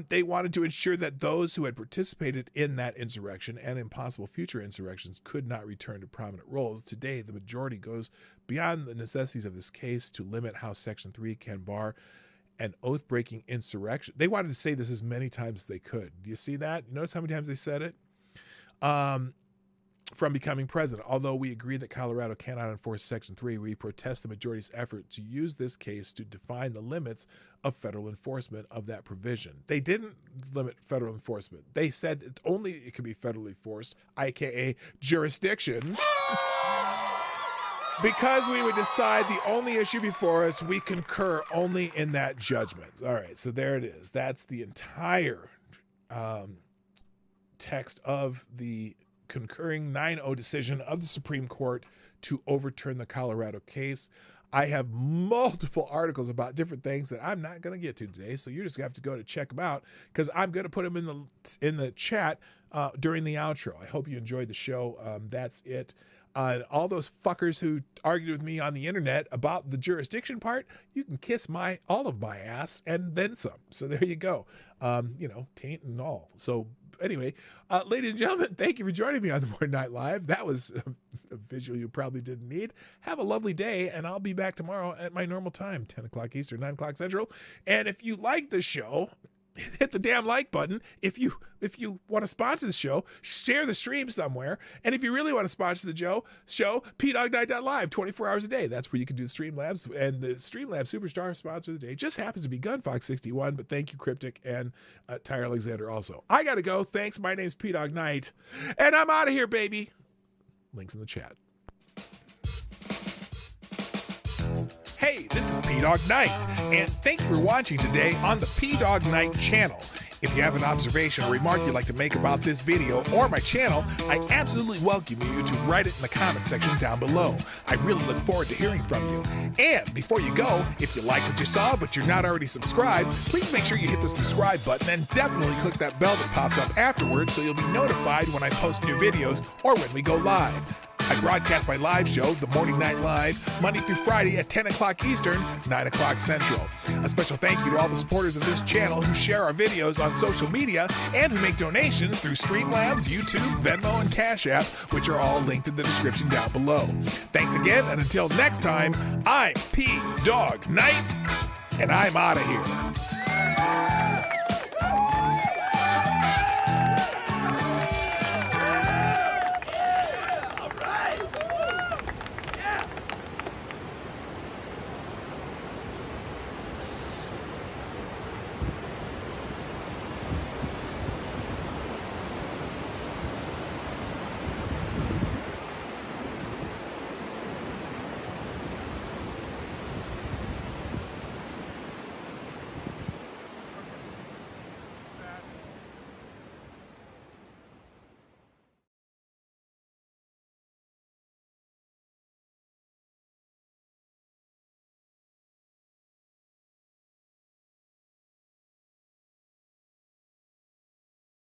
They wanted to ensure that those who had participated in that insurrection and in possible future insurrections could not return to prominent roles. Today, the majority goes beyond the necessities of this case to limit how Section 3 can bar an oath-breaking insurrection. They wanted to say this as many times as they could. Do you see that? You notice how many times they said it? From becoming president. Although we agree that Colorado cannot enforce Section 3, we protest the majority's effort to use this case to define the limits of federal enforcement of that provision. They didn't limit federal enforcement. They said it can be federally enforced, aka jurisdiction. Because we would decide the only issue before us, we concur only in that judgment. All right, so there it is. That's the entire text of the concurring 9-0 decision of the Supreme Court to overturn the Colorado case. I have multiple articles about different things that I'm not going to get to today, so you're just going to have to go to check them out because I'm going to put them in the chat during the outro. I hope you enjoyed the show. That's it. All those fuckers who argued with me on the internet about the jurisdiction part, you can kiss all of my ass and then some. So there you go. Taint and all. So anyway, ladies and gentlemen, thank you for joining me on the Morning Night Live. That was a visual you probably didn't need. Have a lovely day, and I'll be back tomorrow at my normal time, 10 o'clock Eastern, 9 o'clock Central. And if you like the show, hit the damn like button. If you want to sponsor the show, share the stream somewhere. And if you really want to sponsor the show, pdognight.live 24 hours a day. That's where you can do the Streamlabs. And the Streamlabs Superstar sponsor of the day just happens to be Gunfox61. But thank you, Cryptic, and Tyre Alexander also. I got to go. Thanks. My name's PDogKnight. And I'm out of here, baby. Links in the chat. Hey, this is PDogKnight, and thank you for watching today on the PDogKnight channel. If you have an observation or remark you'd like to make about this video or my channel, I absolutely welcome you to write it in the comment section down below. I really look forward to hearing from you. And before you go, if you like what you saw but you're not already subscribed, please make sure you hit the subscribe button and definitely click that bell that pops up afterwards so you'll be notified when I post new videos or when we go live. I broadcast my live show, The Morning Night Live, Monday through Friday at 10 o'clock Eastern, 9 o'clock Central. A special thank you to all the supporters of this channel who share our videos on social media and who make donations through Streamlabs, YouTube, Venmo, and Cash App, which are all linked in the description down below. Thanks again, and until next time, I'm PDogKnight, and I'm out of here.